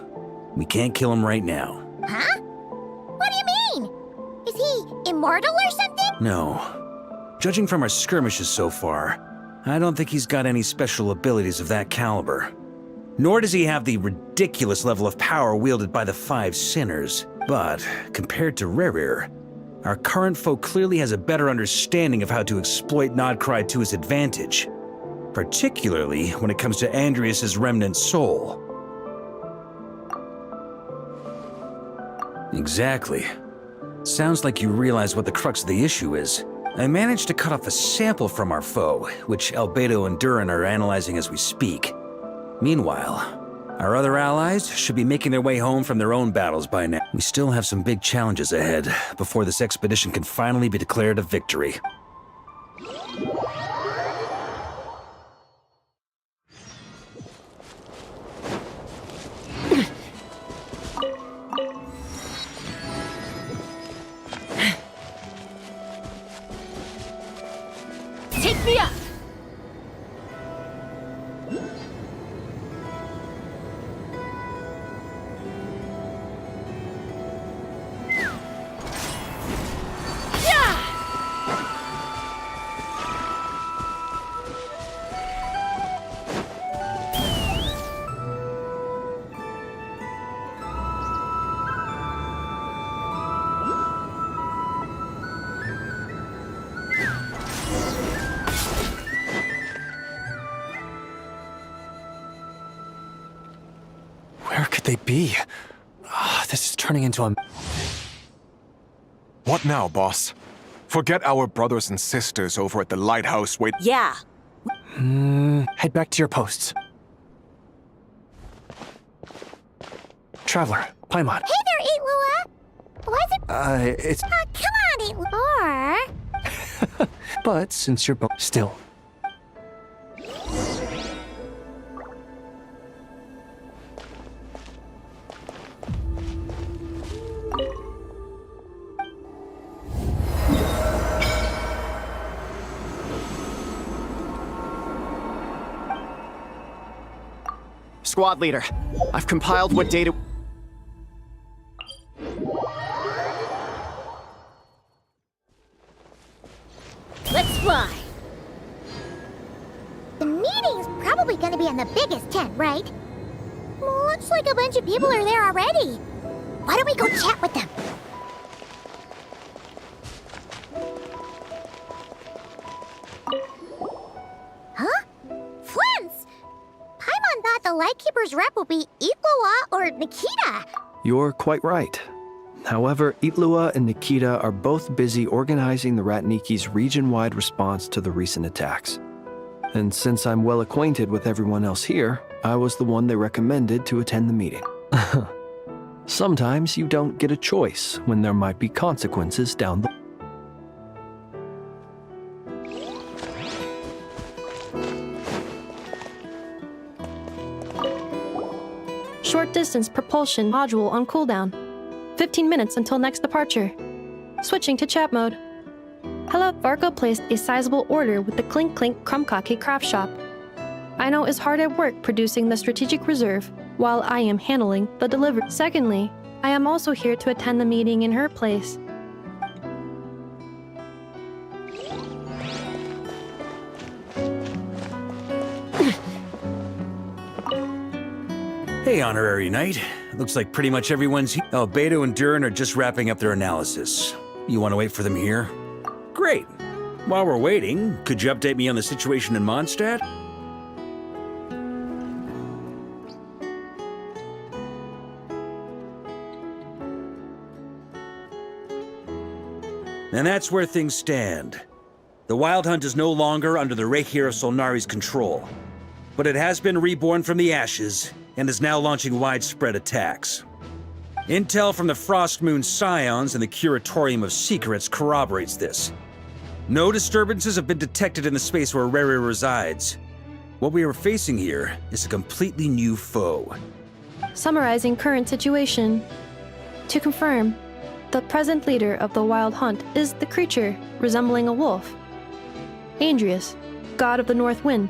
Speaker 14: we can't kill him right now.
Speaker 1: Huh? What do you mean? Is he immortal or something?
Speaker 14: No. Judging from our skirmishes so far, I don't think he's got any special abilities of that caliber. Nor does he have the ridiculous level of power wielded by the Five Sinners. But, compared to Rerir, our current foe clearly has a better understanding of how to exploit Nodcry to his advantage. Particularly when it comes to Andreas' remnant soul. Exactly. Sounds like you realize what the crux of the issue is. I managed to cut off a sample from our foe, which Albedo and Durin are analyzing as we speak. Meanwhile, our other allies should be making their way home from their own battles by now. We still have some big challenges ahead before this expedition can finally be declared a victory.
Speaker 2: Take me up!
Speaker 5: Where could they be? This is turning into a...
Speaker 15: What now, boss? Forget our brothers and sisters over at the lighthouse wait-
Speaker 2: Yeah.
Speaker 5: Head back to your posts. Traveler, Paimon.
Speaker 1: Hey there, Eitlua! Why is it...
Speaker 5: It's...
Speaker 1: come on, Eitlua!
Speaker 5: But since you're both... Still.
Speaker 16: squad leader. I've compiled what data...
Speaker 1: Let's fly. The meeting's probably gonna be in the biggest tent, right? Looks like a bunch of people are there already. Why don't we go chat with them? Huh? Flint's! Paimon thought the Lightkeeper's rep would be Iqua or Nikita.
Speaker 17: You're quite right. However, Itlua and Nikita are both busy organizing the Ratniki's region-wide response to the recent attacks. And since I'm well acquainted with everyone else here, I was the one they recommended to attend the meeting. Sometimes you don't get a choice when there might be consequences down the...
Speaker 18: Short distance propulsion module on cooldown. 15 minutes until next departure. Switching to chat mode. Hello, Varco placed a sizable order with the Clink Clink Krumkake craft shop. Aino is hard at work producing the strategic reserve, while I am handling the delivery. Secondly, I am also here to attend the meeting in her place.
Speaker 14: Hey, Honorary Knight. Looks like pretty much everyone's here. Beto and Durin are just wrapping up their analysis. You want to wait for them here? Great. While we're waiting, could you update me on the situation in Mondstadt? And that's where things stand. The Wild Hunt is no longer under the Reikir of Solnari's control, but it has been reborn from the ashes and is now launching widespread attacks. Intel from the Frostmoon Scions and the Curatorium of Secrets corroborates this. No disturbances have been detected in the space where Rere resides. What we are facing here is a completely new foe.
Speaker 18: Summarizing current situation. To confirm, the present leader of the Wild Hunt is the creature resembling a wolf. Andrius, god of the North Wind.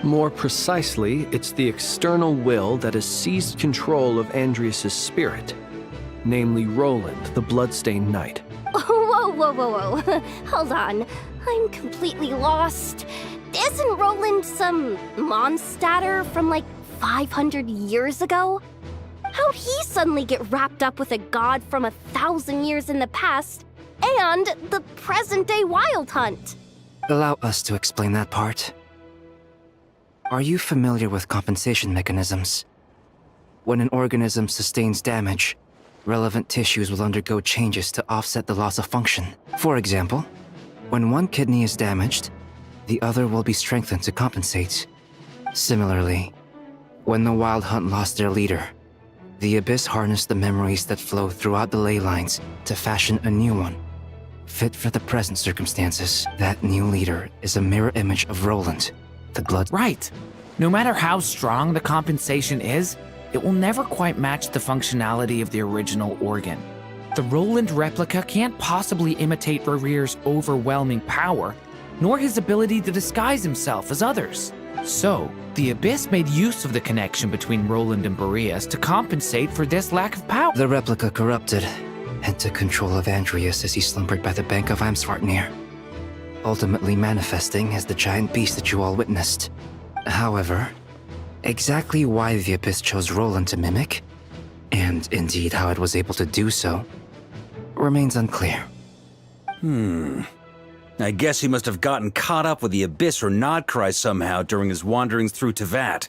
Speaker 17: More precisely, it's the external will that has seized control of Andrius' spirit, namely Roland, the Bloodstained Knight.
Speaker 2: Whoa. Hold on. I'm completely lost. Isn't Roland some Mondstadter from like 500 years ago? How'd he suddenly get wrapped up with a god from 1,000 years in the past and the present-day Wild Hunt?
Speaker 19: Allow us to explain that part. Are you familiar with compensation mechanisms? When an organism sustains damage, relevant tissues will undergo changes to offset the loss of function. For example, when one kidney is damaged, the other will be strengthened to compensate. Similarly, when the Wild Hunt lost their leader, the Abyss harnessed the memories that flow throughout the ley lines to fashion a new one, fit for the present circumstances. That new leader is a mirror image of Roland, the blood.
Speaker 13: Right. No matter how strong the compensation is, it will never quite match the functionality of the original organ. The Roland replica can't possibly imitate Rere's overwhelming power, nor his ability to disguise himself as others. So, the Abyss made use of the connection between Roland and Boreas to compensate for this lack of power.
Speaker 19: The replica corrupted and took control of Andrius as he slumbered by the bank of Amsvartnir, ultimately manifesting as the giant beast that you all witnessed. However, exactly why the Abyss chose Roland to mimic, and indeed how it was able to do so, remains unclear.
Speaker 14: I guess he must have gotten caught up with the Abyss or Nodcry somehow during his wanderings through Tevat.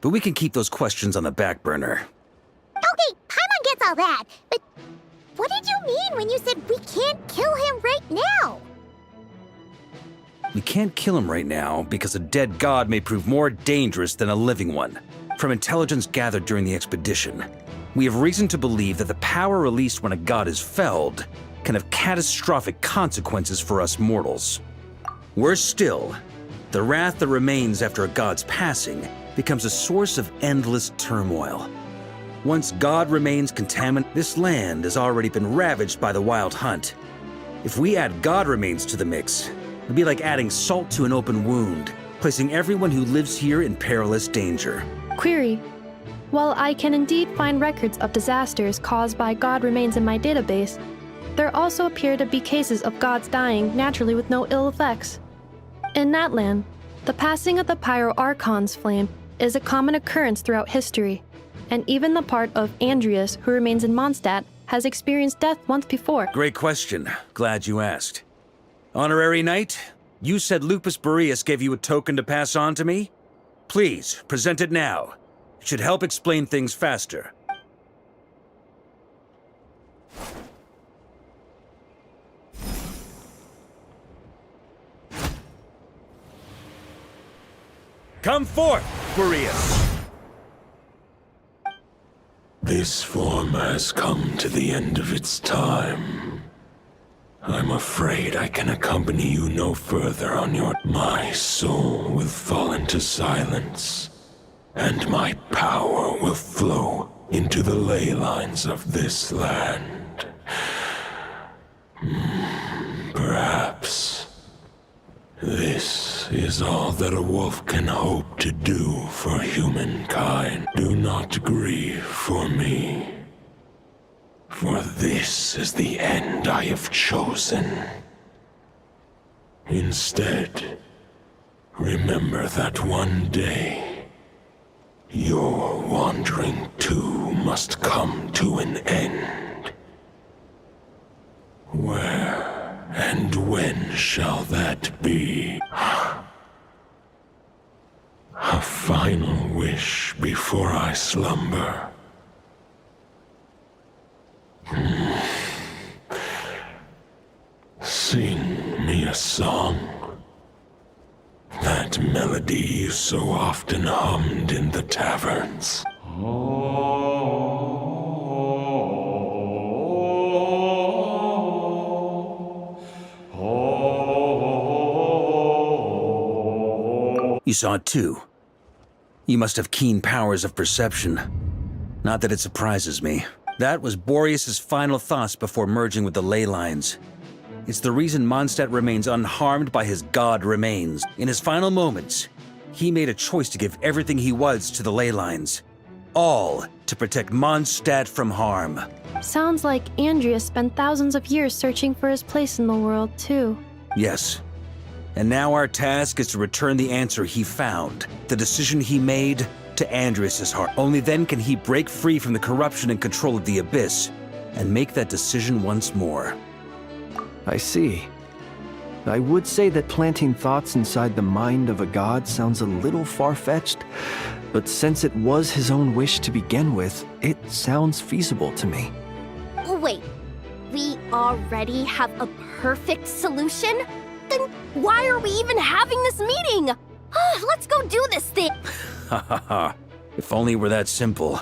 Speaker 14: But we can keep those questions on the back burner.
Speaker 1: Okay, Paimon gets all that, but what did you mean when you said we can't kill him right now?
Speaker 14: We can't kill him right now because a dead god may prove more dangerous than a living one. From intelligence gathered during the expedition, we have reason to believe that the power released when a god is felled can have catastrophic consequences for us mortals. Worse still, the wrath that remains after a god's passing becomes a source of endless turmoil. Once God remains contaminated, this land has already been ravaged by the Wild Hunt. If we add God remains to the mix, it'd be like adding salt to an open wound, placing everyone who lives here in perilous danger.
Speaker 18: Query. While I can indeed find records of disasters caused by god remains in my database, there also appear to be cases of gods dying naturally with no ill effects. In Natlan, the passing of the Pyro-Archon's flame is a common occurrence throughout history, and even the part of Andreas who remains in Mondstadt has experienced death once before.
Speaker 14: Great question. Glad you asked. Honorary Knight, you said Lupus Boreas gave you a token to pass on to me? Please, present it now. It should help explain things faster. Come forth, Boreas!
Speaker 9: This form has come to the end of its time. I'm afraid I can accompany you no further on your... My soul will fall into silence, and my power will flow into the ley lines of this land. Perhaps this is all that a wolf can hope to do for humankind. Do not grieve for me, for this is the end I have chosen. Instead, remember that one day, your wandering too must come to an end. Where and when shall that be? A final wish before I slumber. Sing me a song. That melody you so often hummed in the taverns.
Speaker 14: You saw it too. You must have keen powers of perception. Not that it surprises me. That was Boreas' final thoughts before merging with the ley lines. It's the reason Mondstadt remains unharmed by his god remains. In his final moments, he made a choice to give everything he was to the ley lines. All to protect Mondstadt from harm.
Speaker 18: Sounds like Andreas spent thousands of years searching for his place in the world, too.
Speaker 14: Yes. And now our task is to return the answer he found, the decision he made, to Andreas' heart. Only then can he break free from the corruption and control of the Abyss, and make that decision once more.
Speaker 17: I see. I would say that planting thoughts inside the mind of a god sounds a little far-fetched, but since it was his own wish to begin with, it sounds feasible to me.
Speaker 2: Wait, we already have a perfect solution? Then why are we even having this meeting? Let's go do this thing!
Speaker 14: Ha ha ha. If only it were that simple.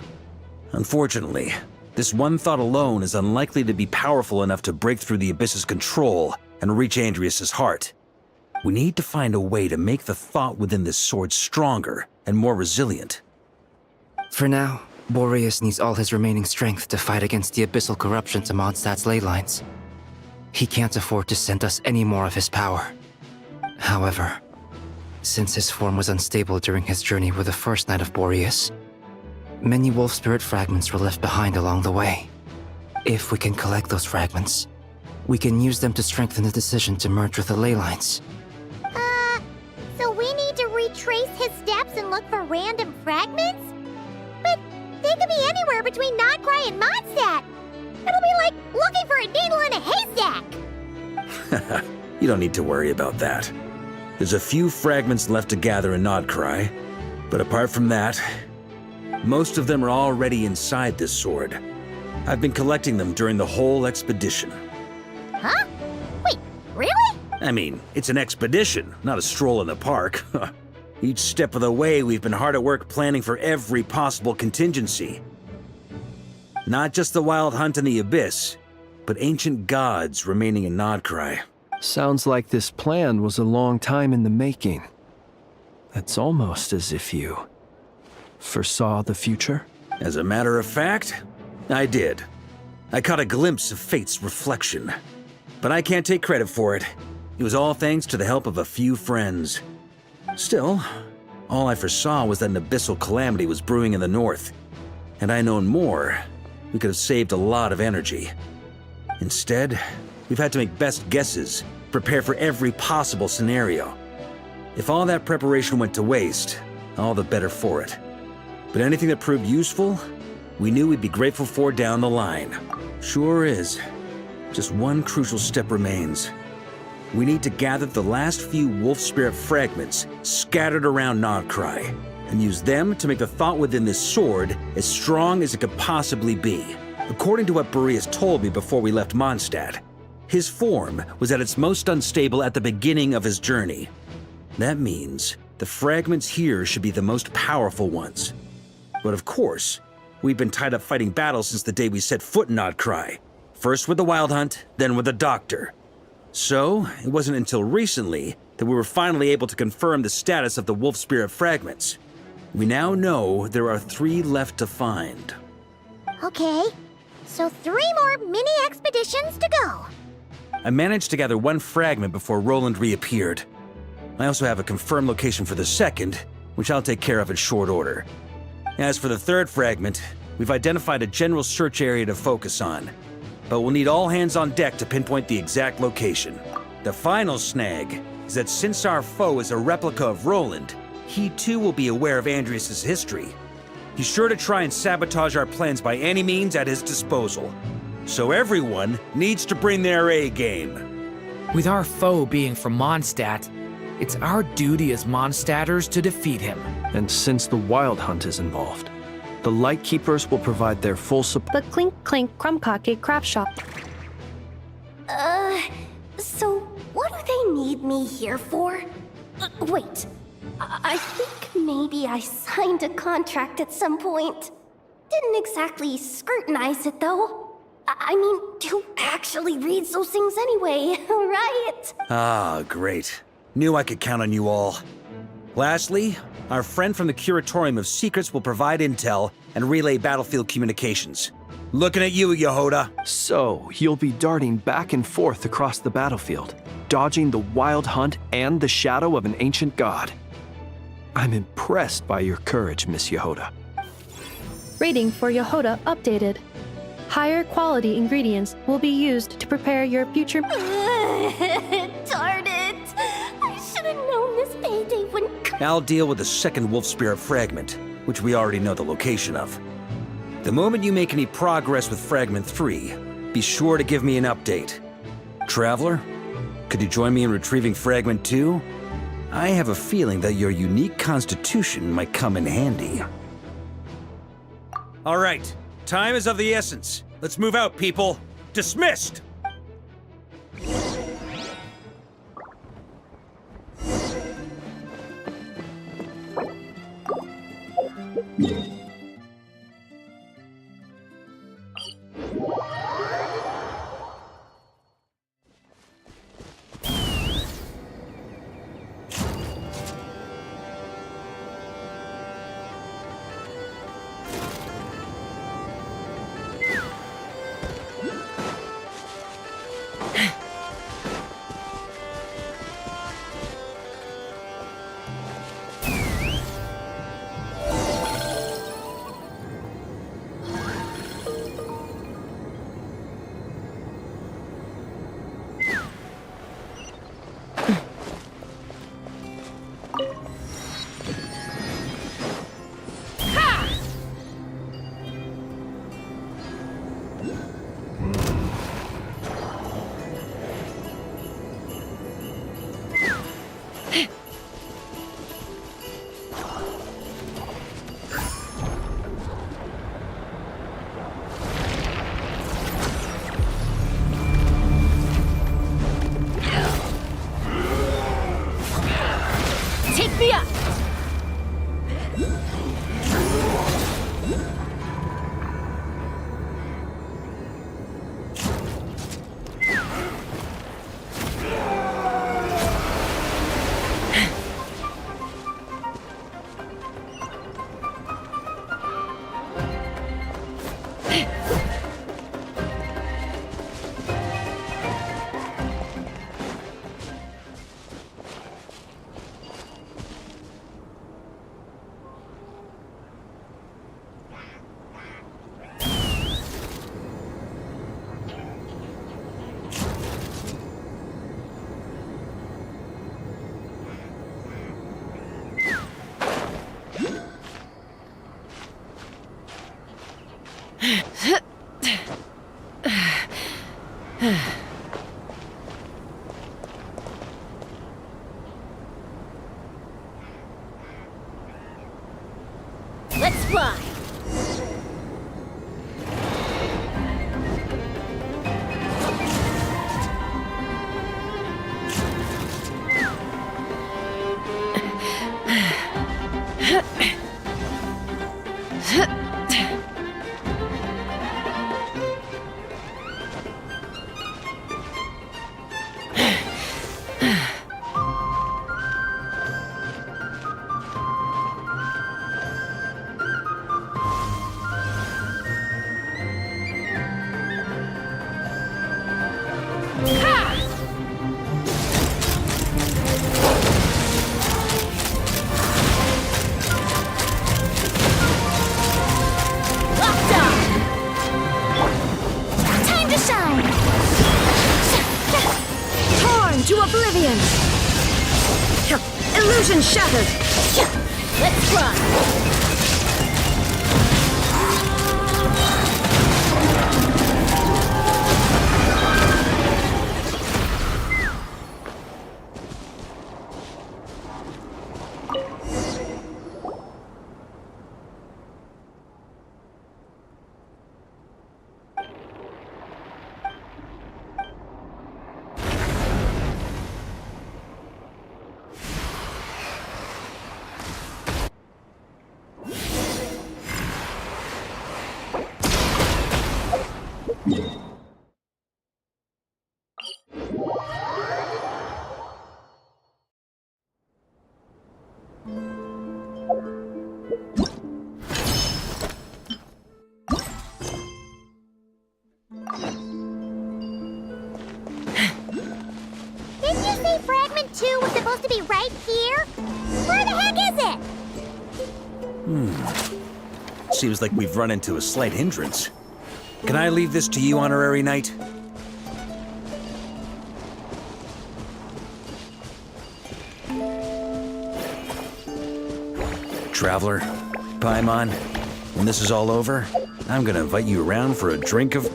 Speaker 14: Unfortunately, this one thought alone is unlikely to be powerful enough to break through the Abyss's control and reach Andreas' heart. We need to find a way to make the thought within this sword stronger and more resilient.
Speaker 19: For now, Boreas needs all his remaining strength to fight against the abyssal corruption to Mondstadt's ley lines. He can't afford to send us any more of his power. However, since his form was unstable during his journey with the first Knight of Boreas, many wolf spirit fragments were left behind along the way. If we can collect those fragments, we can use them to strengthen the decision to merge with the ley lines.
Speaker 1: So we need to retrace his steps and look for random fragments? But they could be anywhere between Nodcry and Mondstadt. It'll be like looking for a needle in a haystack.
Speaker 14: You don't need to worry about that. There's a few fragments left to gather in Nodcry, but apart from that, most of them are already inside this sword. I've been collecting them during the whole expedition.
Speaker 1: Huh? Wait, really?
Speaker 14: I mean, it's an expedition, not a stroll in the park. Each step of the way, we've been hard at work planning for every possible contingency. Not just the wild hunt in the Abyss, but ancient gods remaining in Nodcry.
Speaker 17: Sounds like this plan was a long time in the making. It's almost as if you foresaw the future.
Speaker 14: As a matter of fact, I did. I caught a glimpse of fate's reflection. But I can't take credit for it. It was all thanks to the help of a few friends. Still, All I foresaw was that an abyssal calamity was brewing in the north. Had I known more, we could have saved a lot of energy. Instead, we've had to make best guesses, prepare for every possible scenario. If all that preparation went to waste, all the better for it. But anything that proved useful, we knew we'd be grateful for down the line. Sure is. Just one crucial step remains. We need to gather the last few wolf spirit fragments scattered around Nodcry, and use them to make the thought within this sword as strong as it could possibly be. According to what Boreas told me before we left Mondstadt, his form was at its most unstable at the beginning of his journey. That means the fragments here should be the most powerful ones. But of course, we've been tied up fighting battles since the day we set foot in Nodcry. First with the Wild Hunt, then with the Doctor. So, it wasn't until recently that we were finally able to confirm the status of the wolf spirit fragments. We now know there are 3 left to find.
Speaker 1: Okay, so 3 more mini expeditions to go.
Speaker 14: I managed to gather 1 fragment before Roland reappeared. I also have a confirmed location for the second, which I'll take care of in short order. As for the 3rd fragment, we've identified a general search area to focus on, but we'll need all hands on deck to pinpoint the exact location. The final snag is that since our foe is a replica of Roland, he too will be aware of Andrias' history. He's sure to try and sabotage our plans by any means at his disposal. So everyone needs to bring their A game.
Speaker 13: With our foe being from Mondstadt, it's our duty as Mondstadters to defeat him.
Speaker 17: And since the Wild Hunt is involved, the Lightkeepers will provide their full support.
Speaker 18: The Clink Clink Krumkake Craft Shop.
Speaker 2: So what do they need me here for? Wait, I think maybe I signed a contract at some point. Didn't exactly scrutinize it, though. I mean, who actually reads those things anyway, right?
Speaker 14: Ah, great. Knew I could count on you all. Lastly, our friend from the Curatorium of Secrets will provide intel and relay battlefield communications. Looking at you, Yehoda.
Speaker 17: So, you'll be darting back and forth across the battlefield, dodging the Wild Hunt and the shadow of an ancient god. I'm impressed by your courage, Miss Yehoda.
Speaker 18: Rating for Yehoda updated. Higher quality ingredients will be used to prepare your future.
Speaker 2: Darn it! I should have known this payday wouldn't come.
Speaker 14: I'll deal with the second wolf spirit fragment, which we already know the location of. The moment you make any progress with Fragment 3, be sure to give me an update. Traveler, could you join me in retrieving Fragment 2? I have a feeling that your unique constitution might come in handy. All right, time is of the essence. Let's move out, people. Dismissed!
Speaker 2: Take me up!
Speaker 1: Let's fly!
Speaker 2: Illusion shattered!
Speaker 1: Let's fly! Didn't you say Fragment 2 was supposed to be right here? Where the heck is it?
Speaker 14: Seems like we've run into a slight hindrance. Can I leave this to you, Honorary Knight? Traveler, Paimon, when this is all over, I'm gonna invite you around for a drink of...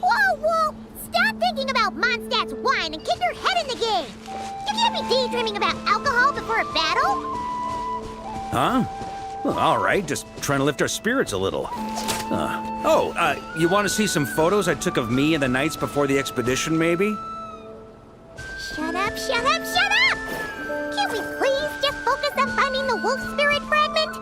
Speaker 1: Whoa! Stop thinking about Mondstadt's wine and keep your head in the game! You can't be daydreaming about alcohol before a battle!
Speaker 14: Huh? Well, all right, just trying to lift our spirits a little. You want to see some photos I took of me and the knights before the expedition, maybe?
Speaker 1: Shut up! Can't we please just focus on finding the wolf spirit fragment?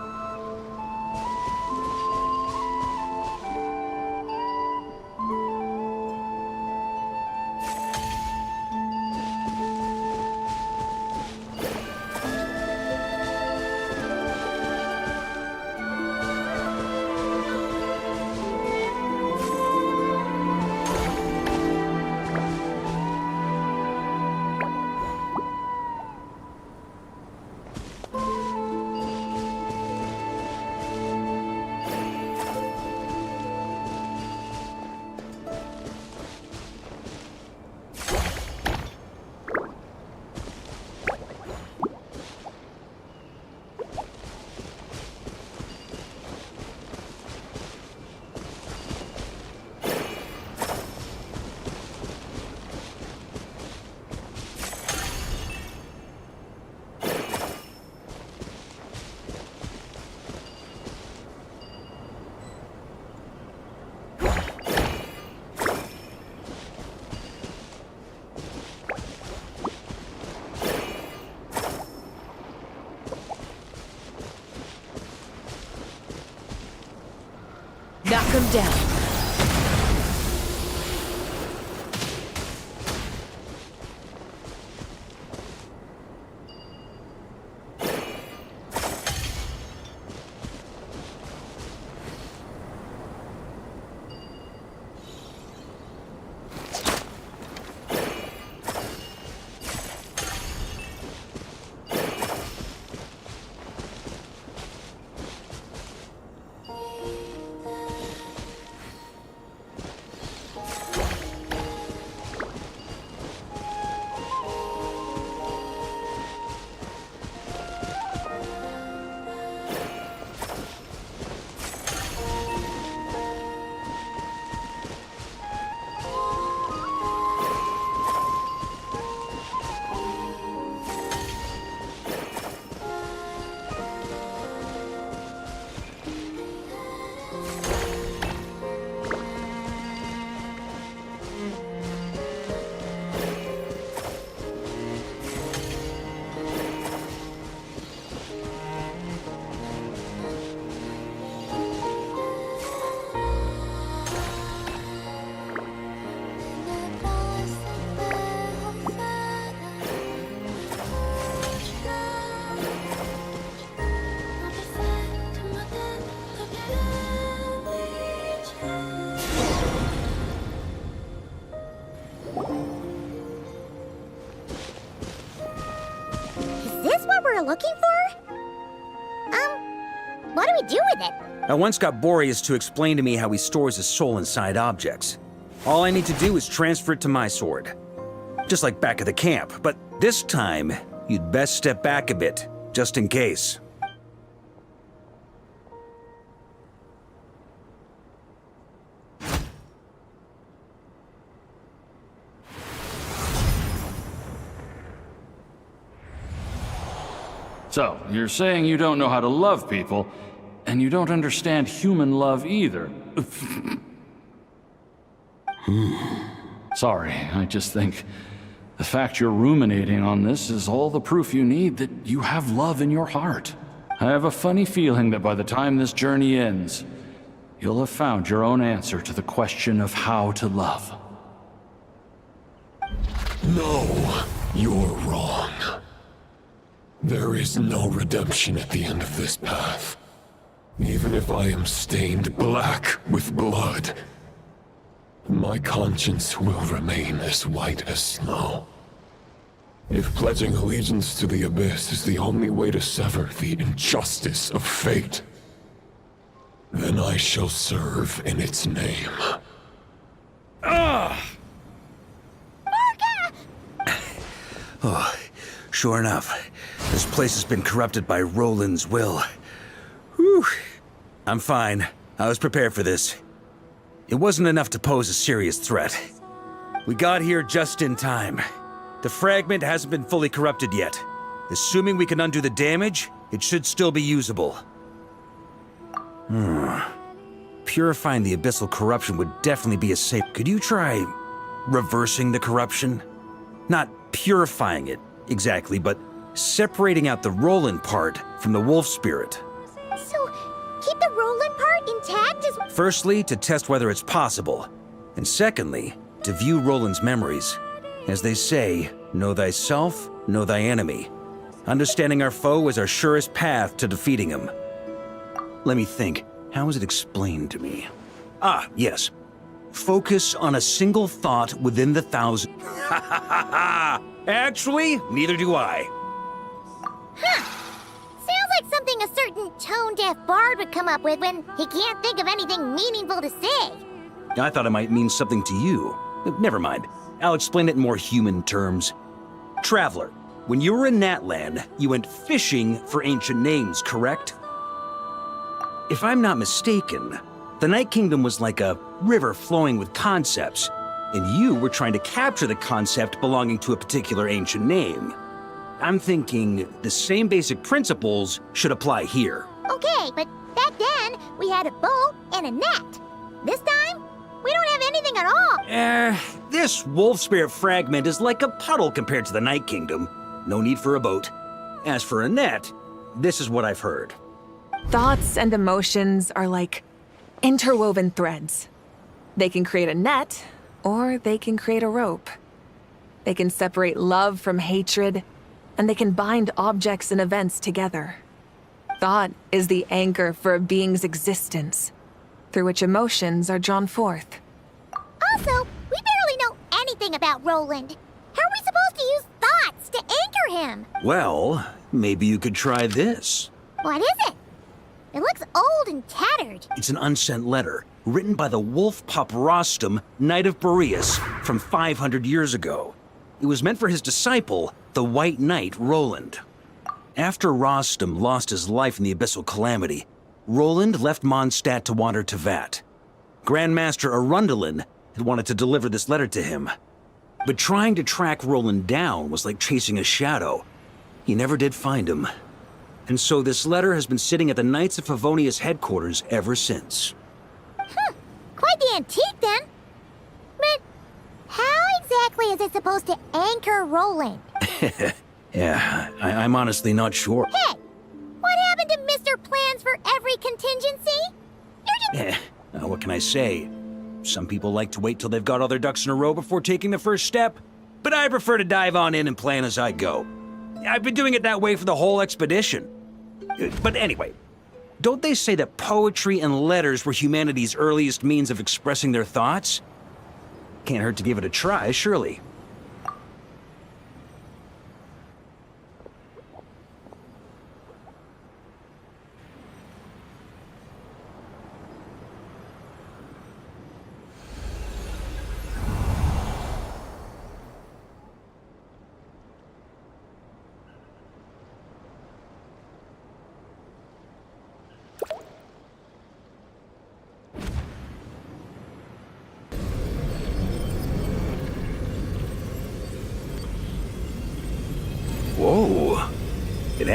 Speaker 2: Knock him down.
Speaker 1: we're looking for? What do we do with it?
Speaker 14: I once got Boreas to explain to me how he stores his soul inside objects. All I need to do is transfer it to my sword. Just like back at the camp, but this time, you'd best step back a bit, just in case.
Speaker 8: So, you're saying you don't know how to love people, and you don't understand human love either. Sorry, I just think the fact you're ruminating on this is all the proof you need that you have love in your heart. I have a funny feeling that by the time this journey ends, you'll have found your own answer to the question of how to love.
Speaker 9: No, you're wrong. There is no redemption at the end of this path. Even if I am stained black with blood, my conscience will remain as white as snow. If pledging allegiance to the Abyss is the only way to sever the injustice of fate, then I shall serve in its name.
Speaker 14: Oh, sure enough. This place has been corrupted by Roland's will. Whew. I'm fine. I was prepared for this. It wasn't enough to pose a serious threat. We got here just in time. The fragment hasn't been fully corrupted yet. Assuming we can undo the damage, it should still be usable. Purifying the abyssal corruption would definitely be a safe... Could you try reversing the corruption? Not purifying it, exactly, but separating out the Roland part from the wolf spirit.
Speaker 1: So, keep the Roland part intact as...
Speaker 14: Firstly, to test whether it's possible. And secondly, to view Roland's memories. As they say, know thyself, know thy enemy. Understanding our foe is our surest path to defeating him. Let me think. How was it explained to me? Ah, yes. Focus on a single thought within the 1,000. Ha ha ha ha! Actually, neither do I.
Speaker 1: Sounds like something a certain tone-deaf bard would come up with when he can't think of anything meaningful to say.
Speaker 14: I thought it might mean something to you. Never mind. I'll explain it in more human terms. Traveler, when you were in Natland, you went fishing for ancient names, correct? If I'm not mistaken, the Night Kingdom was like a river flowing with concepts, and you were trying to capture the concept belonging to a particular ancient name. I'm thinking the same basic principles should apply here.
Speaker 1: Okay, but back then, we had a boat and a net. This time, we don't have anything at all.
Speaker 14: This wolf spirit fragment is like a puddle compared to the Night Kingdom. No need for a boat. As for a net, this is what I've heard.
Speaker 20: Thoughts and emotions are like interwoven threads. They can create a net, or they can create a rope. They can separate love from hatred, and they can bind objects and events together. Thought is the anchor for a being's existence, through which emotions are drawn forth.
Speaker 1: Also, we barely know anything about Roland. How are we supposed to use thoughts to anchor him?
Speaker 14: Well, maybe you could try this.
Speaker 1: What is it? It looks old and tattered.
Speaker 14: It's an unsent letter, written by the wolf pup Rostam, Knight of Boreas, from 500 years ago. It was meant for his disciple, the White Knight Roland. After Rostam lost his life in the Abyssal Calamity, Roland left Mondstadt to wander to Vat. Grandmaster Arundelen had wanted to deliver this letter to him. But trying to track Roland down was like chasing a shadow. He never did find him. And so this letter has been sitting at the Knights of Favonia's headquarters ever since.
Speaker 1: Quite the antique then. But how exactly is it supposed to anchor Roland?
Speaker 14: Yeah, I'm honestly not sure.
Speaker 1: Hey, what happened to Mr. Plans for every contingency? You're just...
Speaker 14: What can I say? Some people like to wait till they've got all their ducks in a row before taking the first step, but I prefer to dive on in and plan as I go. I've been doing it that way for the whole expedition. But anyway, don't they say that poetry and letters were humanity's earliest means of expressing their thoughts? Can't hurt to give it a try, surely.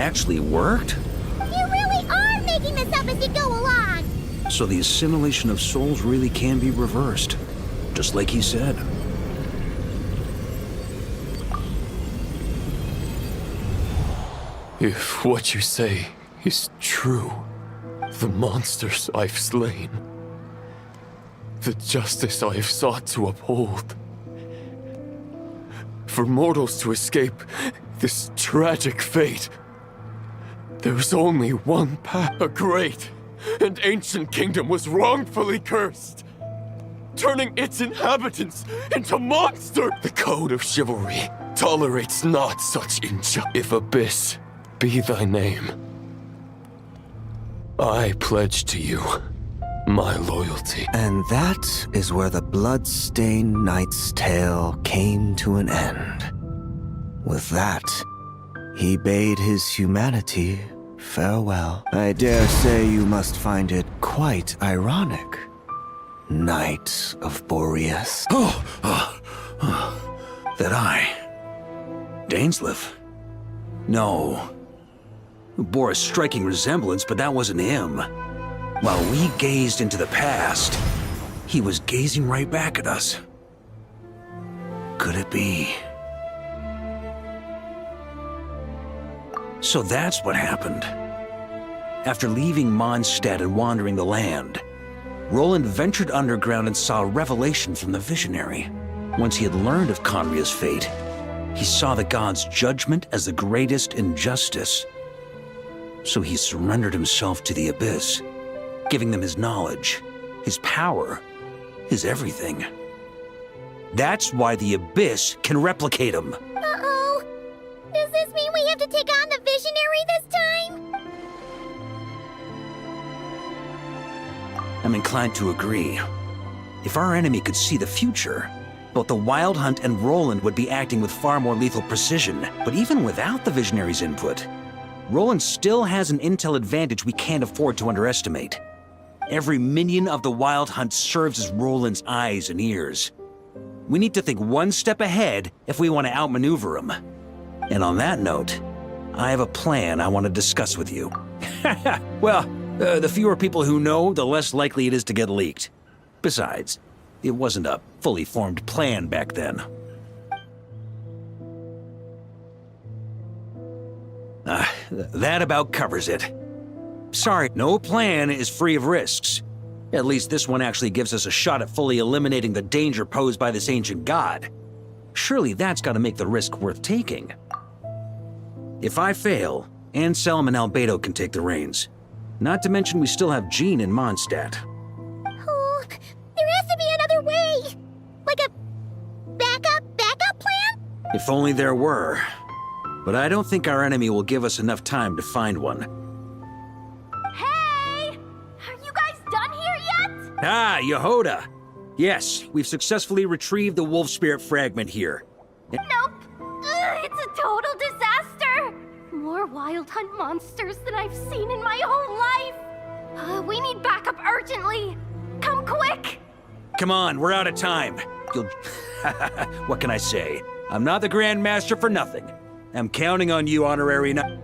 Speaker 4: actually worked?
Speaker 1: You really are making this up as you go along!
Speaker 4: So the assimilation of souls really can be reversed, just like he said.
Speaker 21: If what you say is true, the monsters I've slain, the justice I have sought to uphold, for mortals to escape this tragic fate, there's only one path. A great and ancient kingdom was wrongfully cursed, turning its inhabitants into monsters. The code of chivalry tolerates not such injustice. If Abyss be thy name, I pledge to you my loyalty.
Speaker 22: And that is where the blood-stained knight's tale came to an end. With that, he bade his humanity farewell. I dare say you must find it quite ironic, Knight of Boreas.
Speaker 4: That I... Dainsleif? No. Bore a striking resemblance, but that wasn't him. While we gazed into the past, he was gazing right back at us. Could it be? So that's what happened. After leaving Mondstadt and wandering the land, Roland ventured underground and saw a revelation from the Visionary. Once he had learned of Conria's fate, he saw the gods' judgment as the greatest injustice. So he surrendered himself to the Abyss, giving them his knowledge, his power, his everything. That's why the Abyss can replicate him.
Speaker 1: Uh-oh. Does this mean we have to take on the Visionary this time?
Speaker 4: I'm inclined to agree. If our enemy could see the future, both the Wild Hunt and Roland would be acting with far more lethal precision. But even without the Visionary's input, Roland still has an intel advantage we can't afford to underestimate. Every minion of the Wild Hunt serves as Roland's eyes and ears. We need to think one step ahead if we want to outmaneuver him. And on that note, I have a plan I want to discuss with you. Well, the fewer people who know, the less likely it is to get leaked. Besides, it wasn't a fully formed plan back then. That about covers it. Sorry, no plan is free of risks. At least this one actually gives us a shot at fully eliminating the danger posed by this ancient god. Surely that's got to make the risk worth taking. If I fail, Anselm and Albedo can take the reins. Not to mention we still have Jean in Mondstadt.
Speaker 1: Oh, there has to be another way! Like a backup plan?
Speaker 4: If only there were. But I don't think our enemy will give us enough time to find one.
Speaker 2: Hey! Are you guys done here yet?
Speaker 4: Ah, Yehoda! Yes, we've successfully retrieved the Wolf Spirit fragment here.
Speaker 2: Nope! It's a total disaster! More Wild Hunt monsters than I've seen in my whole life! We need backup urgently! Come quick!
Speaker 4: Come on, we're out of time. You'll... What can I say? I'm not the Grand Master for nothing. I'm counting on you, Honorary Knight.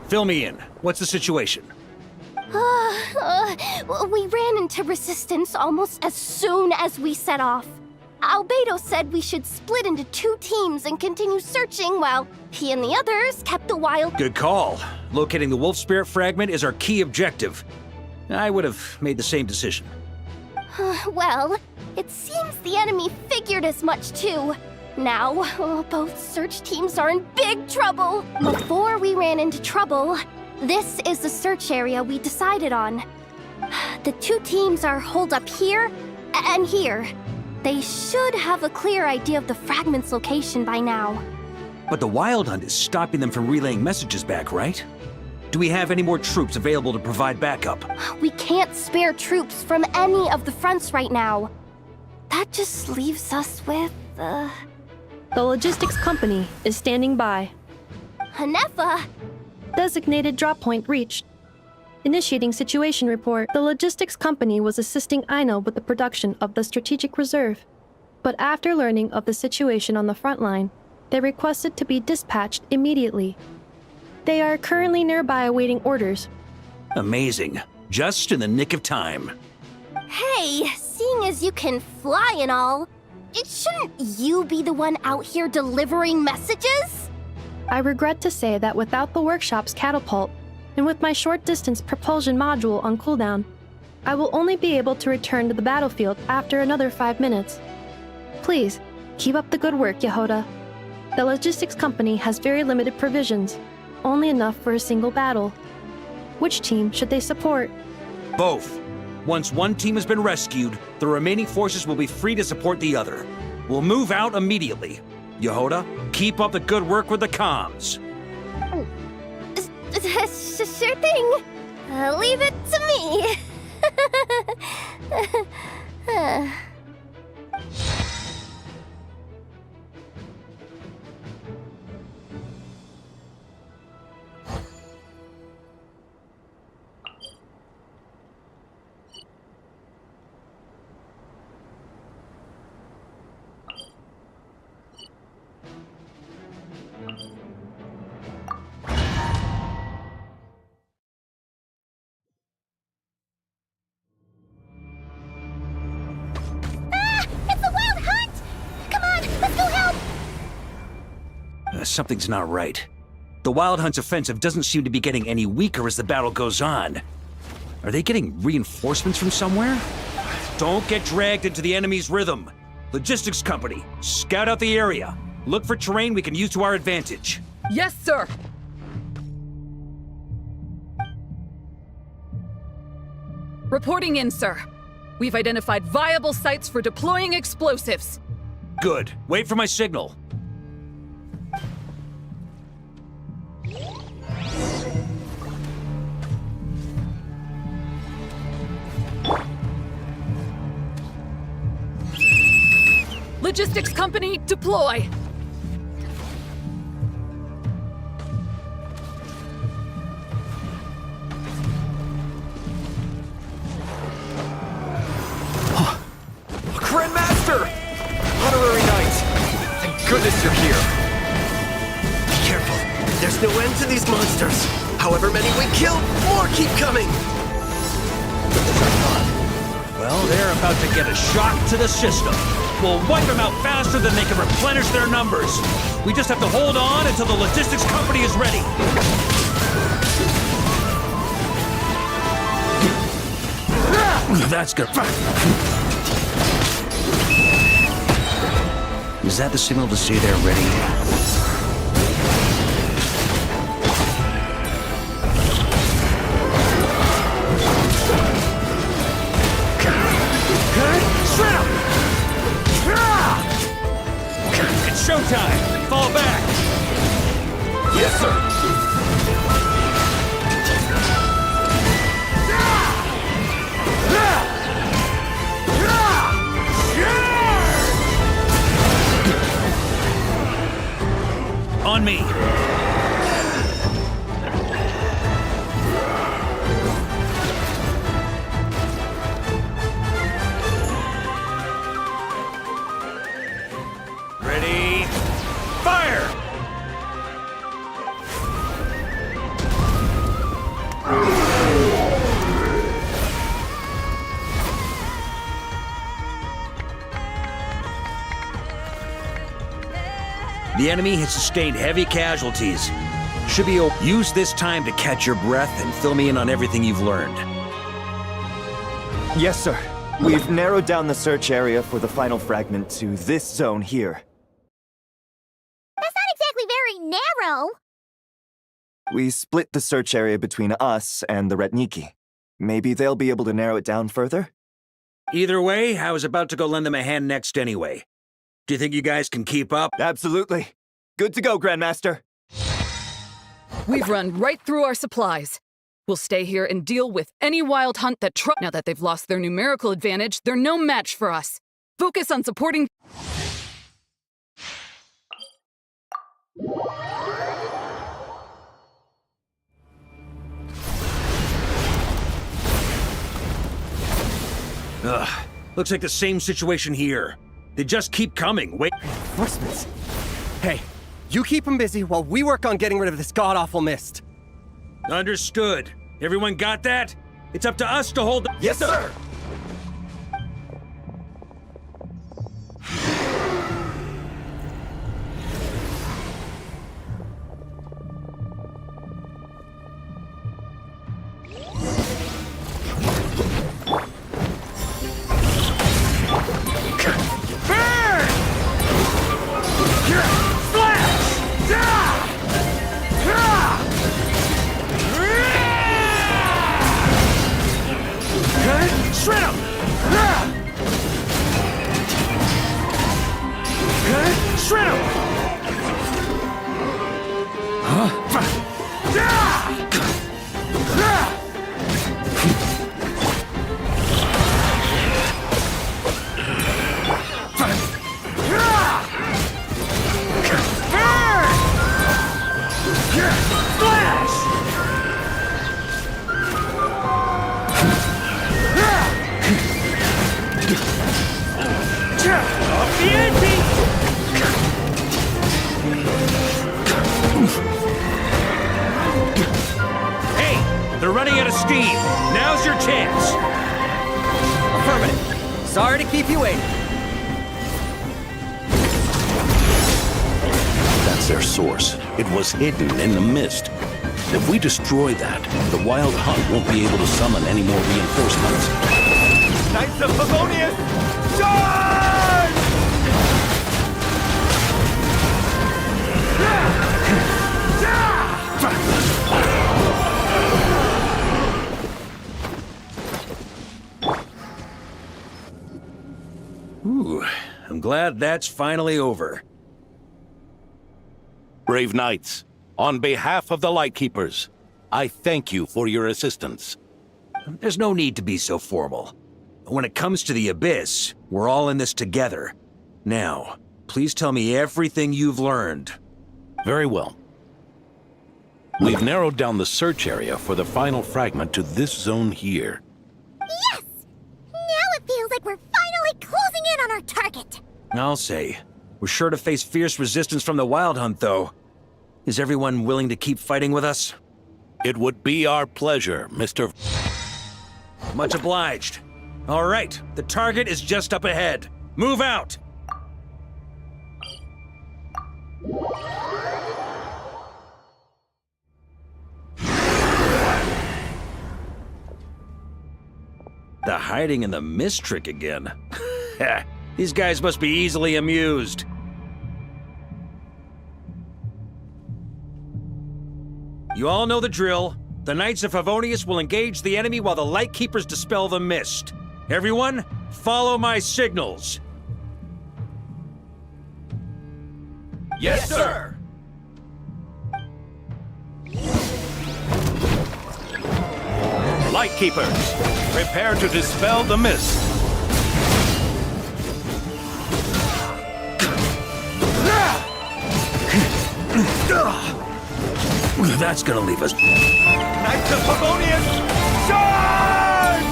Speaker 4: Fill me in. What's the situation?
Speaker 2: We ran into resistance almost as soon as we set off. Albedo said we should split into 2 teams and continue searching while he and the others kept the wild...
Speaker 4: Good call. Locating the Wolf Spirit fragment is our key objective. I would have made the same decision.
Speaker 2: Well, it seems the enemy figured as much too. Now, both search teams are in big trouble. Before we ran into trouble, this is the search area we decided on. The 2 teams are holed up here and here. They should have a clear idea of the fragment's location by now.
Speaker 4: But the Wild Hunt is stopping them from relaying messages back, right? Do we have any more troops available to provide backup?
Speaker 2: We can't spare troops from any of the fronts right now. That just leaves us with,
Speaker 18: The logistics company is standing by.
Speaker 2: Hanefa!
Speaker 18: Designated drop point reached. Initiating situation report. The logistics company was assisting Aino with the production of the strategic reserve. But after learning of the situation on the front line, they requested to be dispatched immediately. They are currently nearby awaiting orders.
Speaker 14: Amazing. Just in the nick of time.
Speaker 2: Hey, seeing as you can fly and all, shouldn't you be the one out here delivering messages?
Speaker 18: I regret to say that without the workshop's catapult, and with my short-distance propulsion module on cooldown, I will only be able to return to the battlefield after another 5 minutes. Please, keep up the good work, Yehoda. The logistics company has very limited provisions, only enough for a single battle. Which team should they support?
Speaker 14: Both. Once one team has been rescued, the remaining forces will be free to support the other. We'll move out immediately. Yehoda, keep up the good work with the comms.
Speaker 2: Sure thing. Leave it to me.
Speaker 14: Something's not right. The Wild Hunt's offensive doesn't seem to be getting any weaker as the battle goes on. Are they getting reinforcements from somewhere? Don't get dragged into the enemy's rhythm. Logistics company, scout out the area. Look for terrain we can use to our advantage.
Speaker 7: Yes, sir! Reporting in, sir. We've identified viable sites for deploying explosives.
Speaker 14: Good. Wait for my signal.
Speaker 7: Logistics company, deploy!
Speaker 6: Grandmaster! Honorary Knight! Thank goodness you're here!
Speaker 10: Be careful. There's no end to these monsters. However many we kill, more keep coming!
Speaker 14: Well, they're about to get a shock to the system. We'll wipe them out faster than they can replenish their numbers. We just have to hold on until the logistics company is ready. That's good. Is that the signal to say they're ready? It's showtime! Fall back!
Speaker 10: Yes, sir!
Speaker 14: On me! Ready? Fire! The enemy has sustained heavy casualties. Should be use this time to catch your breath and fill me in on everything you've learned.
Speaker 5: Yes, sir. We've narrowed down the search area for the final fragment to this zone here.
Speaker 1: That's not exactly very narrow.
Speaker 5: We split the search area between us and the Retniki. Maybe they'll be able to narrow it down further?
Speaker 14: Either way, I was about to go lend them a hand next anyway. Do you think you guys can keep up?
Speaker 5: Absolutely. Good to go, Grandmaster.
Speaker 7: We've run right through our supplies. We'll stay here and deal with any wild hunt that now that they've lost their numerical advantage, they're no match for us. Focus on supporting...
Speaker 14: Ugh. Looks like the same situation here. They just keep coming. Wait.
Speaker 10: Reinforcements. Hey, you keep them busy while we work on getting rid of this god-awful mist.
Speaker 14: Understood. Everyone got that? It's up to us to hold the—
Speaker 10: Yes, sir!
Speaker 14: Shred him! Shred him! They're running out of steam. Now's your chance.
Speaker 10: Affirmative. Sorry to keep you waiting.
Speaker 11: That's their source. It was hidden in the mist. If we destroy that, the Wild Hunt won't be able to summon any more reinforcements.
Speaker 10: Knights of Favonius, charge!
Speaker 14: Ooh, I'm glad that's finally over.
Speaker 11: Brave Knights, on behalf of the Lightkeepers, I thank you for your assistance.
Speaker 14: There's no need to be so formal. When it comes to the Abyss, we're all in this together. Now, please tell me everything you've learned.
Speaker 11: Very well. We've narrowed down the search area for the final fragment to this zone here.
Speaker 1: Yes! Now it feels like we're finally closing in on our target.
Speaker 14: I'll say. We're sure to face fierce resistance from the Wild Hunt, though. Is everyone willing to keep fighting with us?
Speaker 11: It would be our pleasure, Mr.
Speaker 14: Much obliged. All right, the target is just up ahead. Move out! The hiding in the mist trick again. These guys must be easily amused. You all know the drill. The Knights of Favonius will engage the enemy while the Lightkeepers dispel the mist. Everyone, follow my signals.
Speaker 10: Yes, sir!
Speaker 11: Lightkeepers, prepare to dispel the mist.
Speaker 14: That's gonna leave us.
Speaker 10: Knights of Favonius, charge!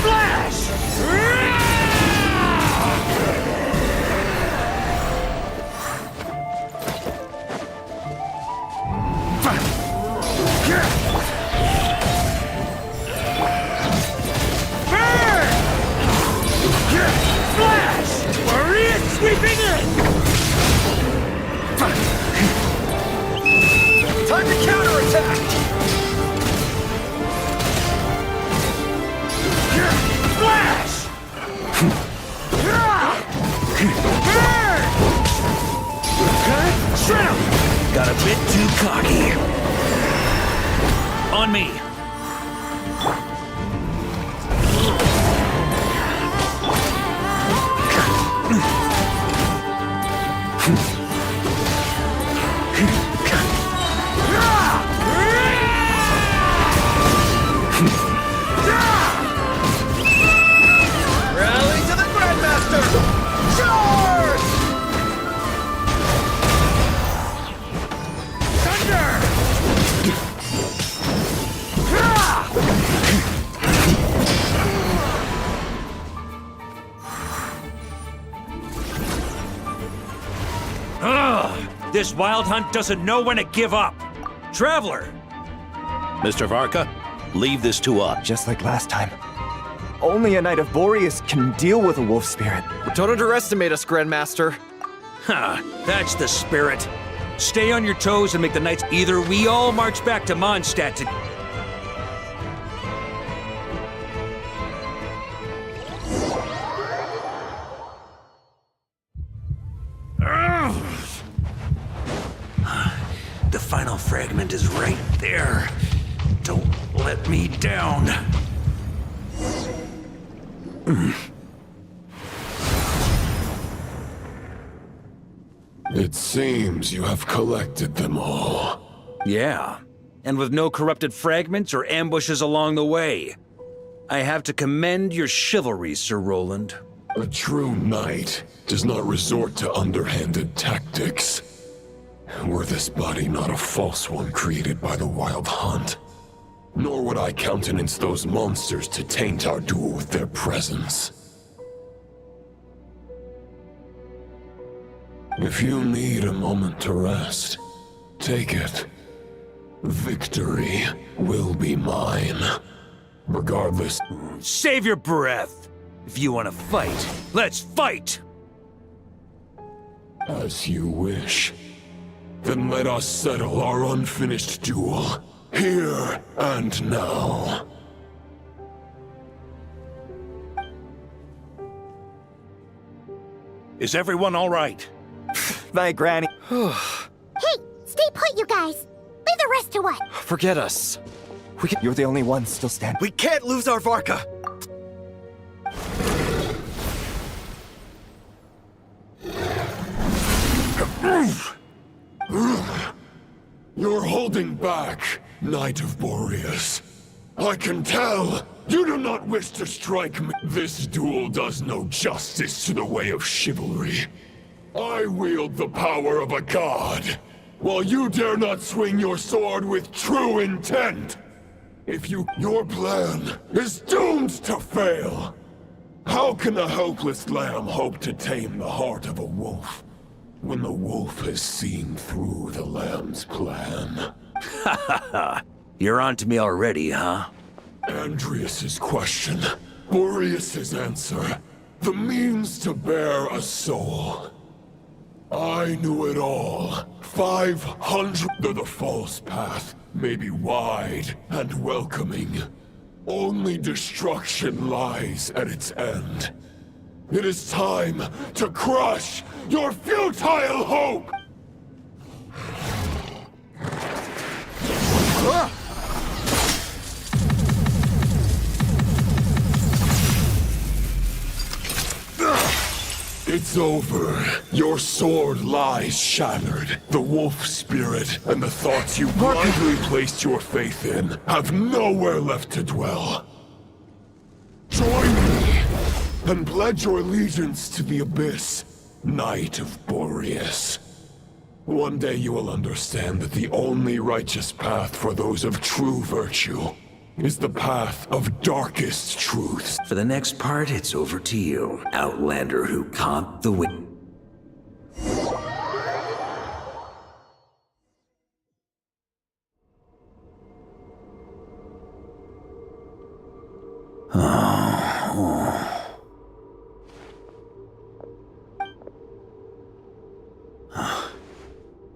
Speaker 10: Flash! Sweeping in! Time to counterattack! Flash!
Speaker 14: Shred him! Got a bit too cocky. On me.
Speaker 10: Rally to the Grandmaster! Charge! Thunder!
Speaker 14: This wild hunt doesn't know when to give up. Traveler!
Speaker 11: Mr. Varka, leave this to us.
Speaker 5: Just like last time. Only a Knight of Boreas can deal with a wolf spirit.
Speaker 6: Don't underestimate us, Grandmaster.
Speaker 14: Ha, that's the spirit. Stay on your toes and make the knights. Either we all march back to Mondstadt to... The final fragment is right there. Don't let me down.
Speaker 9: It seems you have collected them all.
Speaker 14: Yeah, and with no corrupted fragments or ambushes along the way. I have to commend your chivalry, Sir Roland.
Speaker 9: A true knight does not resort to underhanded tactics. Were this body not a false one created by the Wild Hunt, nor would I countenance those monsters to taint our duel with their presence. If you need a moment to rest, take it. Victory will be mine. Regardless.
Speaker 14: Save your breath! If you want to fight, let's fight!
Speaker 9: As you wish. Then let us settle our unfinished duel, here and now.
Speaker 11: Is everyone all right?
Speaker 5: My granny.
Speaker 1: Hey, stay put, you guys. Leave the rest to us.
Speaker 6: Forget us.
Speaker 5: You're the only one still standing.
Speaker 10: We can't lose our Varka!
Speaker 9: You're holding back, Knight of Boreas. I can tell. You do not wish to strike me. This duel does no justice to the way of chivalry. I wield the power of a god, while you dare not swing your sword with true intent. Your plan is doomed to fail. How can a helpless lamb hope to tame the heart of a wolf, when the wolf has seen through the lamb's plan?
Speaker 14: Ha ha ha! You're on to me already, huh?
Speaker 9: Andrias's question, Boreas's answer, the means to bear a soul. I knew it all. 500 though the false path may be wide and welcoming. Only destruction lies at its end. It is time to crush your futile hope! It's over. Your sword lies shattered. The wolf spirit and the thoughts you blindly placed your faith in have nowhere left to dwell. Join me and pledge your allegiance to the abyss, Knight of Boreas. One day you will understand that the only righteous path for those of true virtue is the path of darkest truths.
Speaker 14: For the next part, it's over to you, Outlander who caught the wind.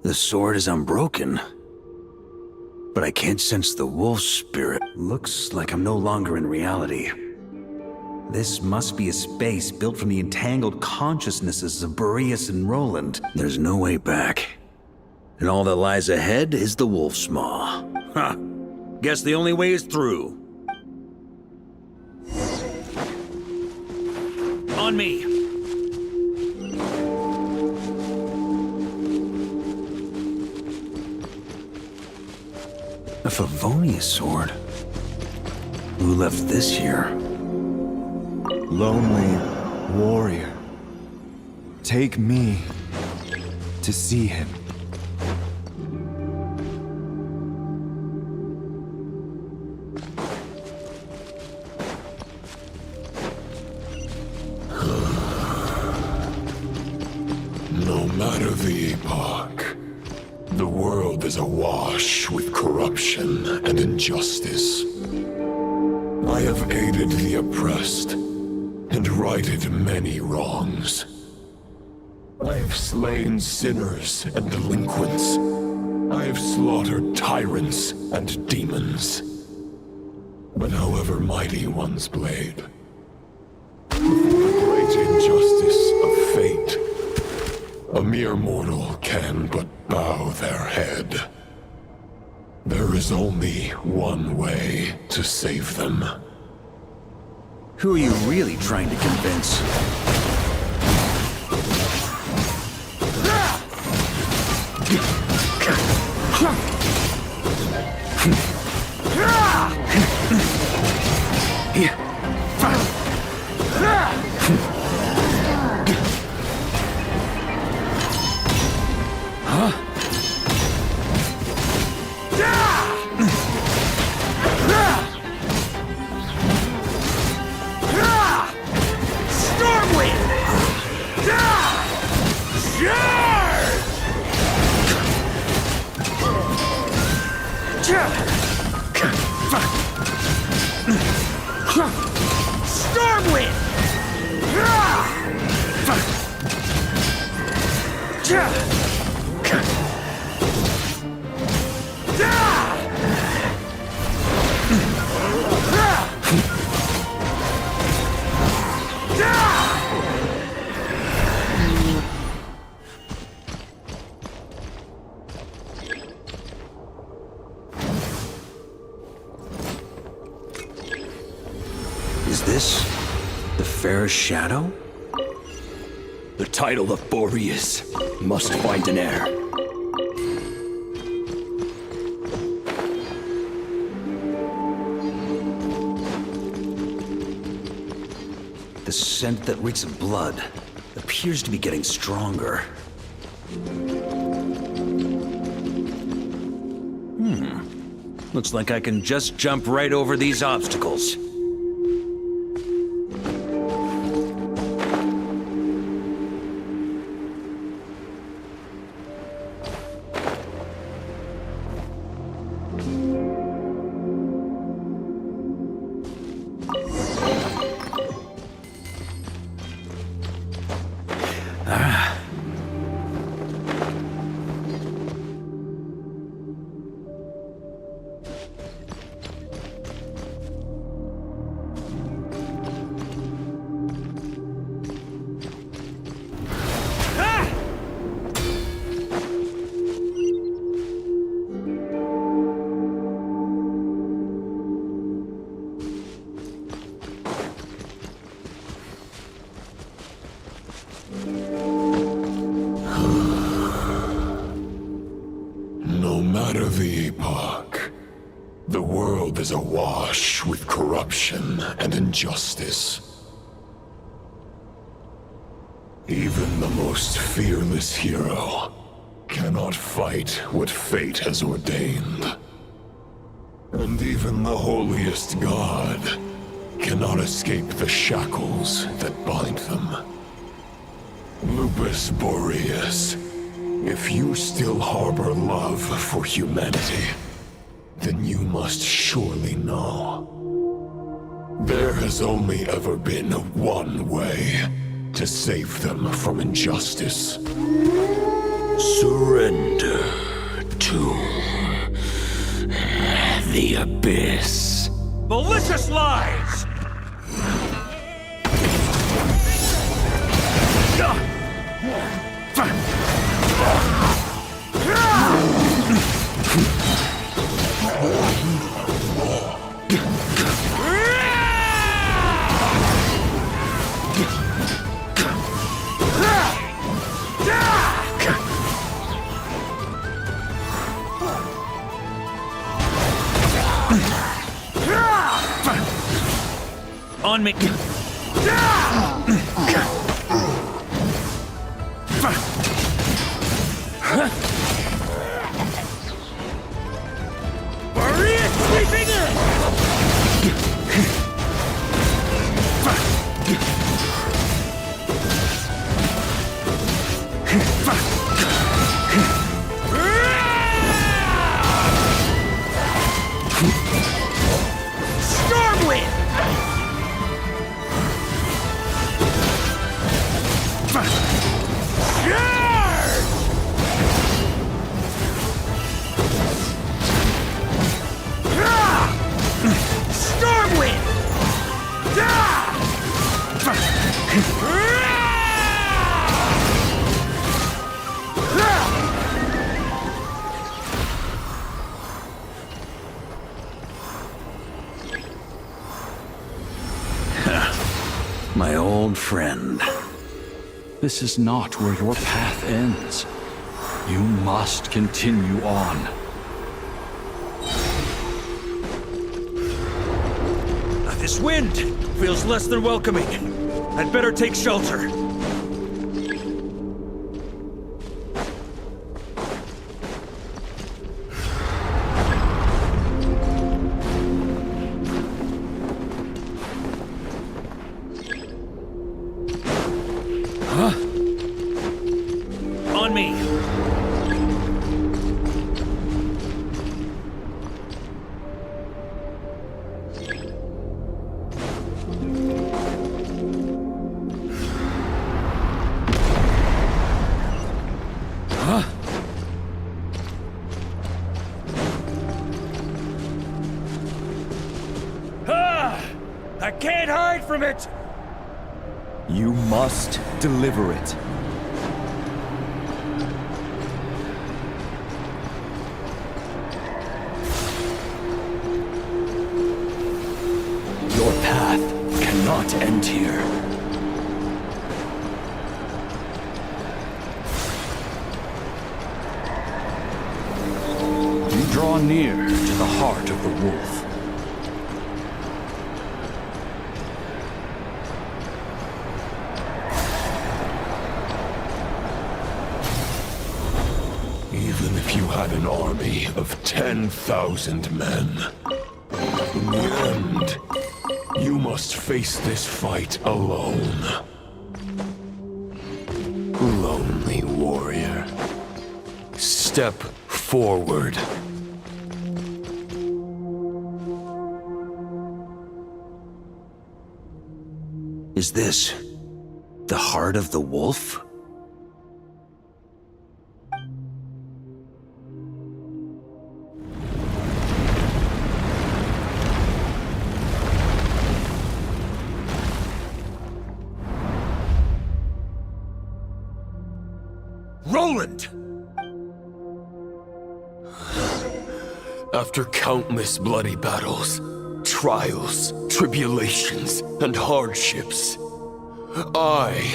Speaker 14: The sword is unbroken. But I can't sense the wolf spirit. Looks like I'm no longer in reality. This must be a space built from the entangled consciousnesses of Boreas and Roland. There's no way back. And all that lies ahead is the wolf's maw. Ha! Guess the only way is through. On me! A Favonius sword? Who left this here?
Speaker 5: Lonely warrior. Take me to see him.
Speaker 9: No matter the epoch, is awash with corruption and injustice. I have aided the oppressed and righted many wrongs. I have slain sinners and delinquents. I have slaughtered tyrants and demons. But however mighty one's blade, before the great injustice of fate, a mere mortal can but bow their head. There is only one way to save them.
Speaker 14: Who are you really trying to convince? Is this the Fair Shadow?
Speaker 21: The title of Boreas must find an heir.
Speaker 14: The scent that reeks of blood appears to be getting stronger. Looks like I can just jump right over these obstacles.
Speaker 9: No matter the epoch, the world is awash with corruption and injustice. Even the most fearless hero cannot fight what fate has ordained. And even the holiest god cannot escape the shackles that bind them. Lupus Boreas, if you still harbor love for humanity, then you must surely know. There has only ever been one way to save them from injustice.
Speaker 11: Surrender to the abyss.
Speaker 10: Malicious lies!
Speaker 14: On me.
Speaker 10: Maria sweeping in!
Speaker 14: Stormwind! Stormwind! My old friend.
Speaker 8: This is not where your path ends. You must continue on.
Speaker 14: This wind feels less than welcoming. I'd better take shelter. Huh? On me. I can't hide from it!
Speaker 5: You must deliver it.
Speaker 8: Your path cannot end here. You draw near to the heart of the wolf.
Speaker 9: Even if you had an army of 10,000 men, in the end, you must face this fight alone. Lonely warrior. Step forward.
Speaker 4: Is this the heart of the wolf?
Speaker 14: Roland!
Speaker 9: After countless bloody battles, trials, tribulations, and hardships, I,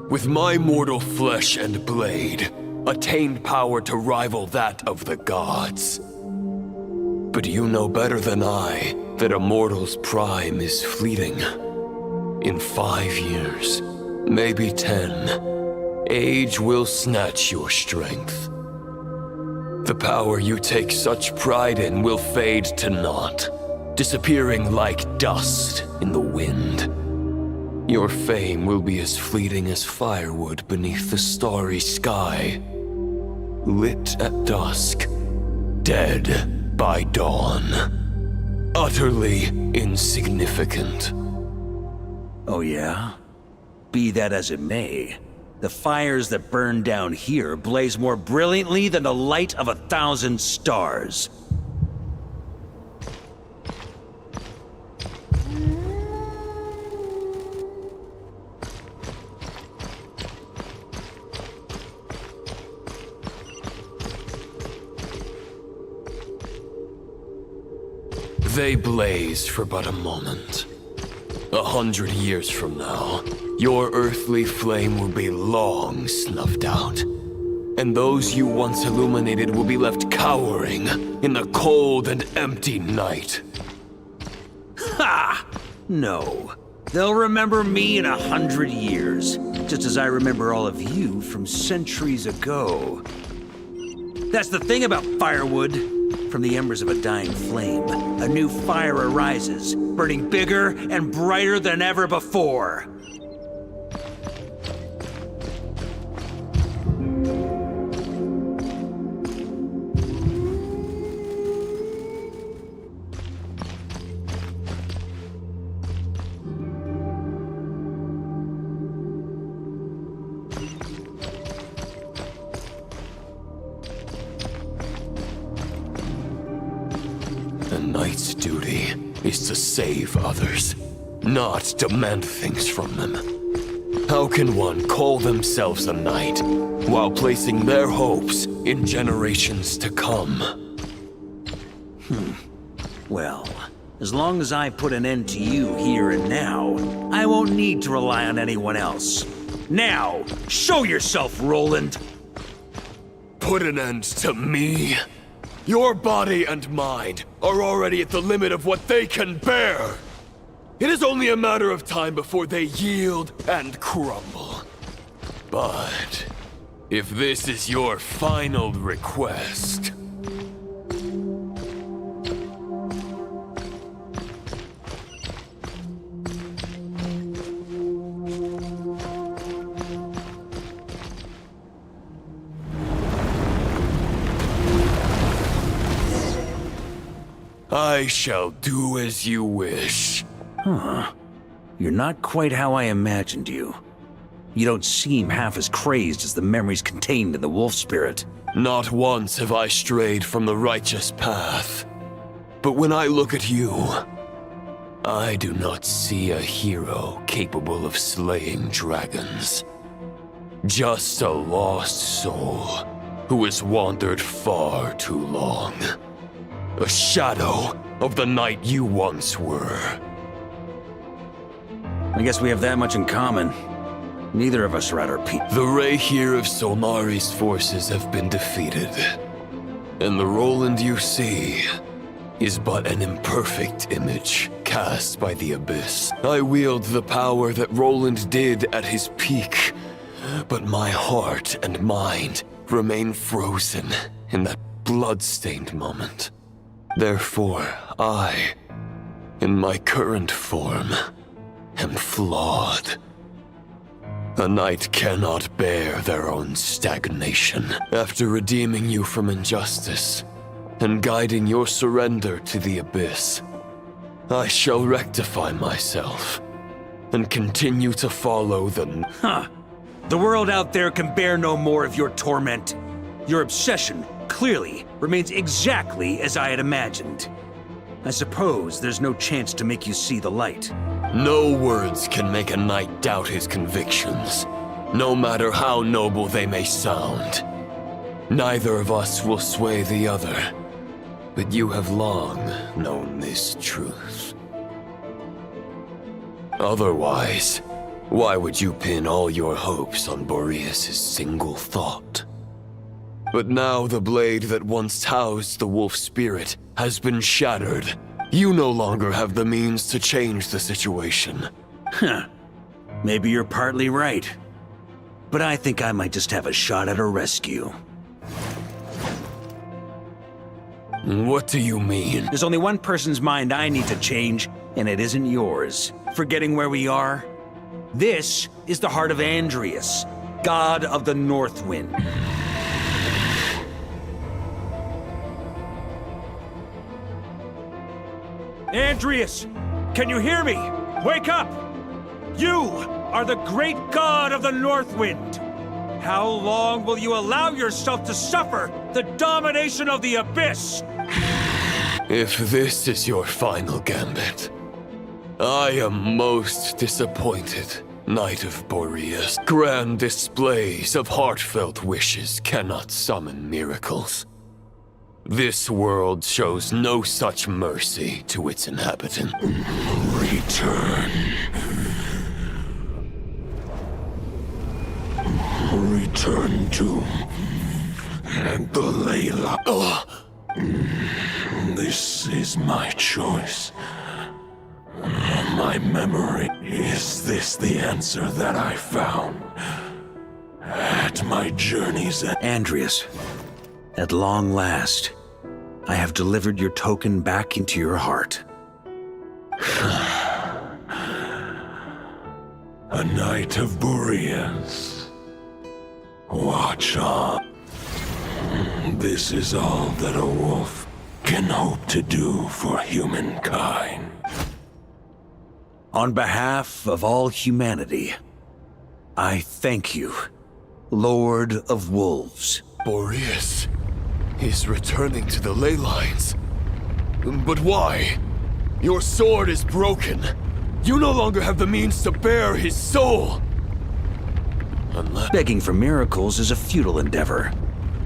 Speaker 9: with my mortal flesh and blade, attained power to rival that of the gods. But you know better than I that a mortal's prime is fleeting. In 5 years, maybe 10, age will snatch your strength. The power you take such pride in will fade to naught, disappearing like dust in the wind. Your fame will be as fleeting as firewood beneath the starry sky, lit at dusk, dead by dawn, utterly insignificant.
Speaker 4: Oh yeah? Be that as it may, the fires that burn down here blaze more brilliantly than the light of 1,000 stars.
Speaker 9: They blaze for but a moment. 100 years from now, your earthly flame will be long snuffed out, and those you once illuminated will be left cowering in the cold and empty night.
Speaker 4: Ha! No. They'll remember me in 100 years, just as I remember all of you from centuries ago. That's the thing about firewood. From the embers of a dying flame, a new fire arises, burning bigger and brighter than ever before.
Speaker 21: knight's duty is to save others, not demand things from them. How can one call themselves a knight while placing their hopes in generations to come?
Speaker 14: Well, as long as I put an end to you here and now, I won't need to rely on anyone else. Now, show yourself, Roland!
Speaker 21: Put an end to me? Your body and mind are already at the limit of what they can bear. It is only a matter of time before they yield and crumble. But if this is your final request... I shall do as you wish.
Speaker 14: Huh. You're not quite how I imagined you. You don't seem half as crazed as the memories contained in the wolf spirit.
Speaker 21: Not once have I strayed from the righteous path. But when I look at you, I do not see a hero capable of slaying dragons. Just a lost soul who has wandered far too long. A shadow of the knight you once were.
Speaker 14: I guess we have that much in common. Neither of us are at our peak.
Speaker 21: The Raihir of Solnari's forces have been defeated. And the Roland you see is but an imperfect image cast by the Abyss. I wield the power that Roland did at his peak, but my heart and mind remain frozen in that blood-stained moment. Therefore, I, in my current form, am flawed. A knight cannot bear their own stagnation. After redeeming you from injustice and guiding your surrender to the Abyss, I shall rectify myself and continue to follow the...
Speaker 14: The world out there can bear no more of your torment. Your obsession, clearly, remains exactly as I had imagined. I suppose there's no chance to make you see the light.
Speaker 21: No words can make a knight doubt his convictions, no matter how noble they may sound. Neither of us will sway the other, but you have long known this truth. Otherwise, why would you pin all your hopes on Boreas' single thought? But now the blade that once housed the wolf spirit has been shattered. You no longer have the means to change the situation.
Speaker 14: Maybe you're partly right. But I think I might just have a shot at a rescue.
Speaker 21: What do you mean?
Speaker 14: There's only one person's mind I need to change, and it isn't yours. Forgetting where we are? This is the heart of Andrias, god of the North Wind. Andrias, can you hear me? Wake up! You are the great god of the North Wind. How long will you allow yourself to suffer the domination of the Abyss?
Speaker 21: If this is your final gambit, I am most disappointed, Knight of Boreas. Grand displays of heartfelt wishes cannot summon miracles. This world shows no such mercy to its inhabitants.
Speaker 9: Return. Return to the Layla. This is my choice. My memory. Is this the answer that I found at my journey's end?
Speaker 14: Andrias, at long last, I have delivered your token back into your heart.
Speaker 9: A Knight of Boreas. Watch on. This is all that a wolf can hope to do for humankind.
Speaker 14: On behalf of all humanity, I thank you, Lord of Wolves.
Speaker 21: Boreas is returning to the ley lines. But why? Your sword is broken. You no longer have the means to bear his soul.
Speaker 14: Begging for miracles is a futile endeavor.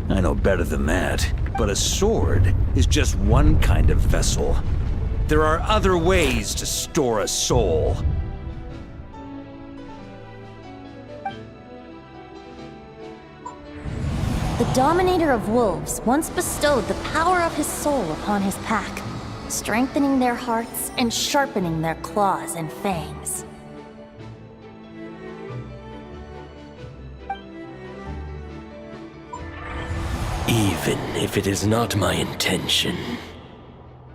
Speaker 14: I know better than that, but a sword is just one kind of vessel. There are other ways to store a soul.
Speaker 2: The Dominator of Wolves once bestowed the power of his soul upon his pack, strengthening their hearts and sharpening their claws and fangs.
Speaker 9: Even if it is not my intention,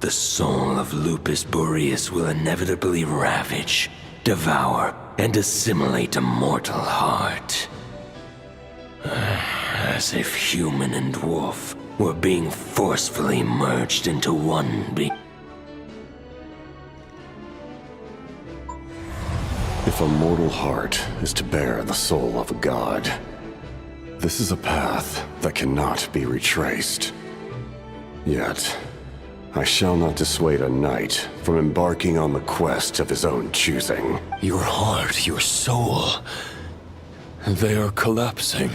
Speaker 9: the soul of Lupus Boreas will inevitably ravage, devour, and assimilate a mortal heart. As if human and wolf were being forcefully merged into one being.
Speaker 3: If a mortal heart is to bear the soul of a god, this is a path that cannot be retraced. Yet, I shall not dissuade a knight from embarking on the quest of his own choosing.
Speaker 21: Your heart, your soul, they are collapsing.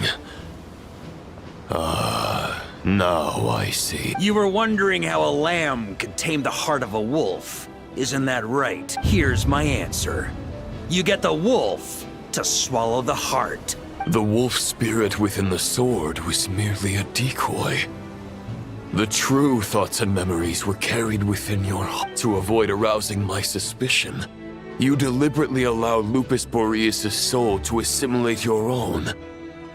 Speaker 21: Now I see.
Speaker 14: You were wondering how a lamb could tame the heart of a wolf. Isn't that right? Here's my answer. You get the wolf to swallow the heart.
Speaker 21: The wolf spirit within the sword was merely a decoy. The true thoughts and memories were carried within your heart. To avoid arousing my suspicion, you deliberately allowed Lupus Boreas' soul to assimilate your own,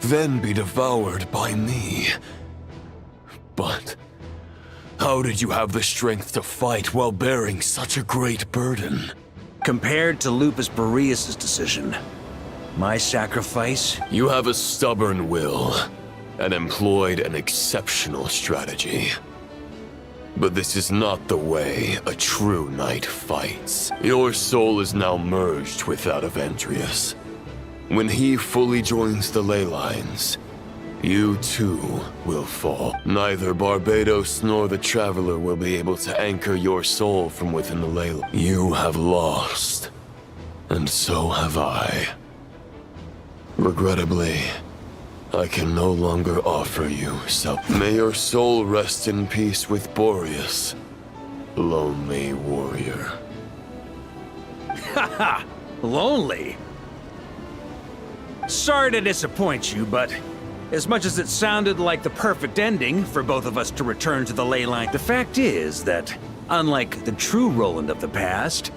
Speaker 21: then be devoured by me. But how did you have the strength to fight while bearing such a great burden?
Speaker 14: Compared to Lupus Boreas' decision, my sacrifice?
Speaker 21: You have a stubborn will and employed an exceptional strategy. But this is not the way a true knight fights. Your soul is now merged with that of Andreas. When he fully joins the ley lines, you too will fall. Neither Barbados nor the Traveler will be able to anchor your soul from within the ley line. You have lost, and so have I. Regrettably, I can no longer offer you help. May your soul rest in peace with Boreas, lonely warrior.
Speaker 14: Haha, lonely? Sorry to disappoint you, but as much as it sounded like the perfect ending for both of us to return to the ley line, the fact is that, unlike the true Roland of the past,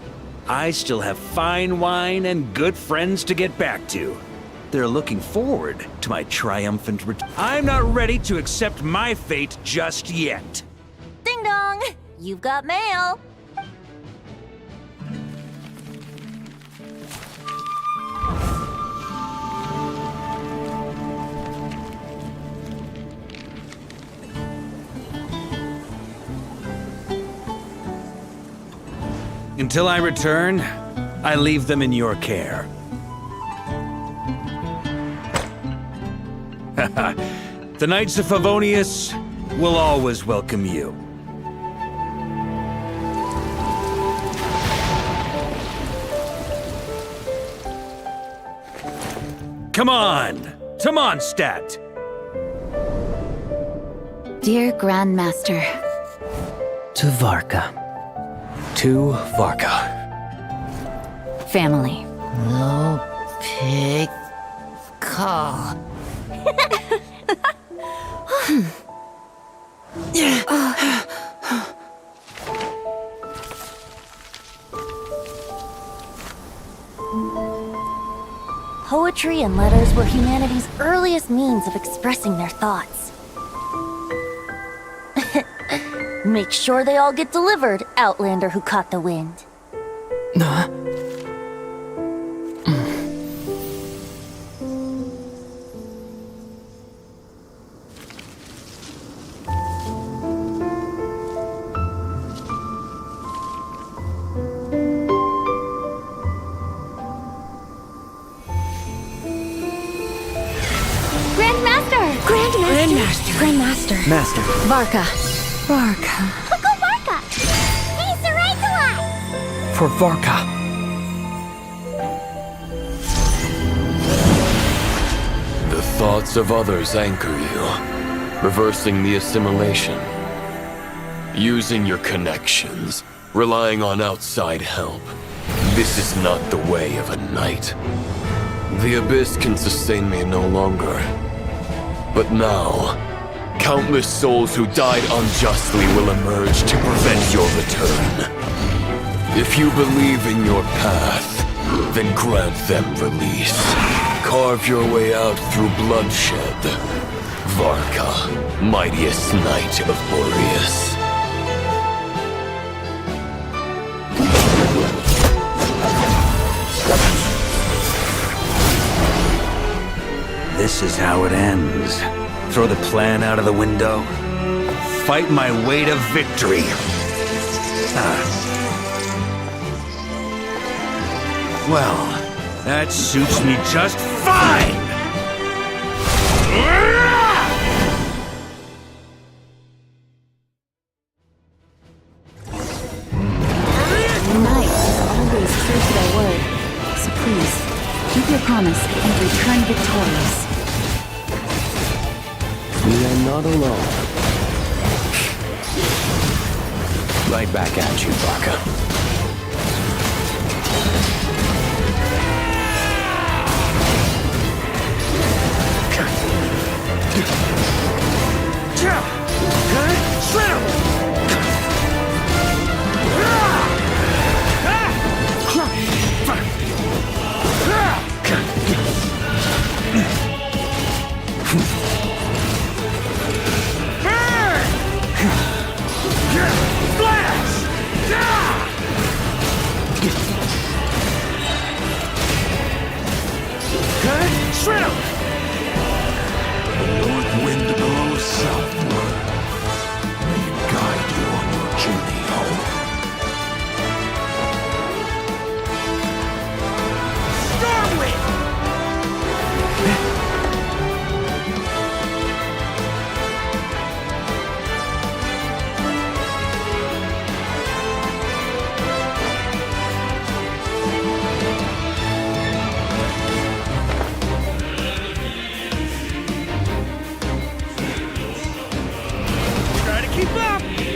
Speaker 14: I still have fine wine and good friends to get back to. They're looking forward to my triumphant return. I'm not ready to accept my fate just yet.
Speaker 2: Ding dong! You've got mail!
Speaker 14: Until I return, I leave them in your care. The Knights of Favonius will always welcome you. Come on! Mondstadt!
Speaker 12: Dear Grandmaster.
Speaker 19: To Varka.
Speaker 10: To Varka.
Speaker 12: Family.
Speaker 19: No pig call.
Speaker 2: Poetry and letters were humanity's earliest means of expressing their thoughts. Make sure they all get delivered, Outlander who caught the wind.
Speaker 12: Grandmaster.
Speaker 17: Master.
Speaker 12: Varka.
Speaker 1: Go Varka!
Speaker 21: for Varka.
Speaker 9: The thoughts of others anchor you, reversing the assimilation. Using your connections, relying on outside help. This is not the way of a knight. The Abyss can sustain me no longer. But now, countless souls who died unjustly will emerge to prevent your return. If you believe in your path, then grant them release. Carve your way out through bloodshed. Varka, mightiest knight of Boreas.
Speaker 14: This is how it ends. Throw the plan out of the window. Fight my way to victory. Well, that suits me just fine!
Speaker 12: Knights are always true to their word. So please, keep your promise and return victorious.
Speaker 17: We are not alone.
Speaker 10: Right back at you, Varka.
Speaker 9: North wind blows southward. May it guide you on your journey home.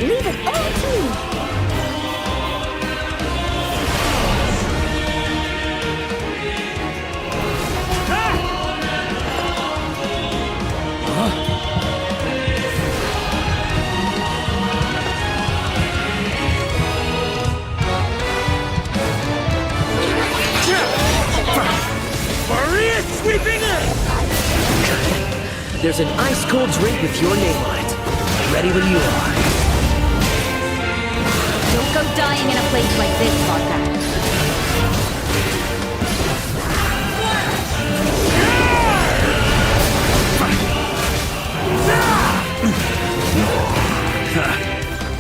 Speaker 1: Leave it all to me.
Speaker 10: Sweeping in! There's an ice-cold drink with your name on it. Ready when you are.
Speaker 12: Don't go dying in a place like this, Varka.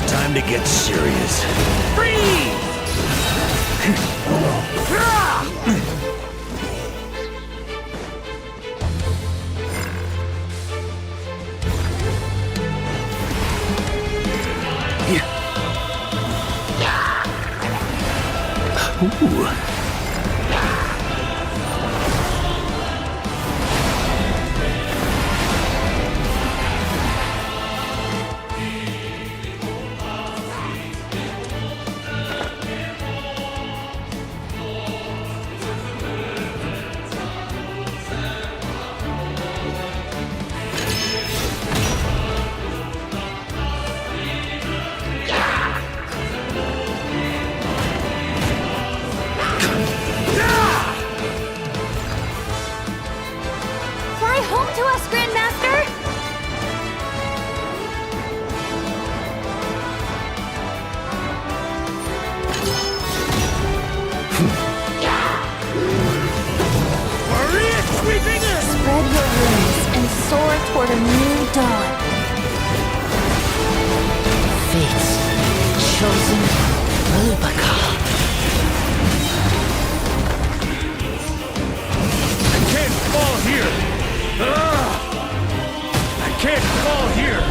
Speaker 14: Time to get serious.
Speaker 10: Freeze!
Speaker 14: Ooh.
Speaker 2: Toward a new dawn. Fate's chosen Rubicon.
Speaker 8: I can't fall here! I can't fall here!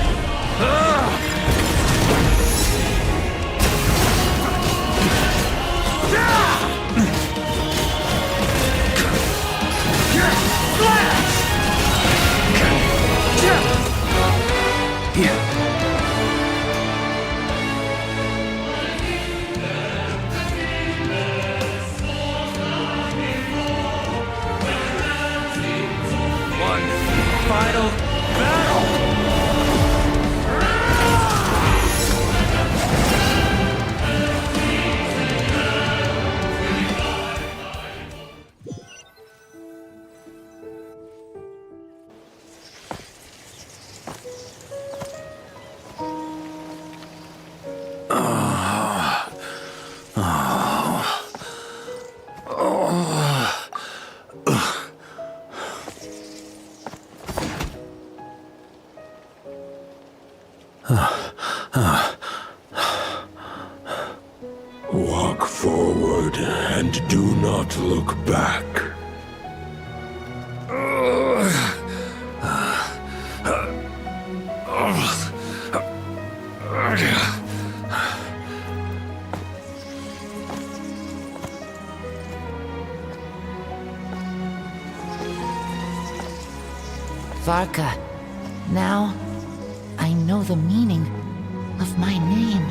Speaker 9: Walk forward and do not look back.
Speaker 15: Varka, now I know the meaning of my name.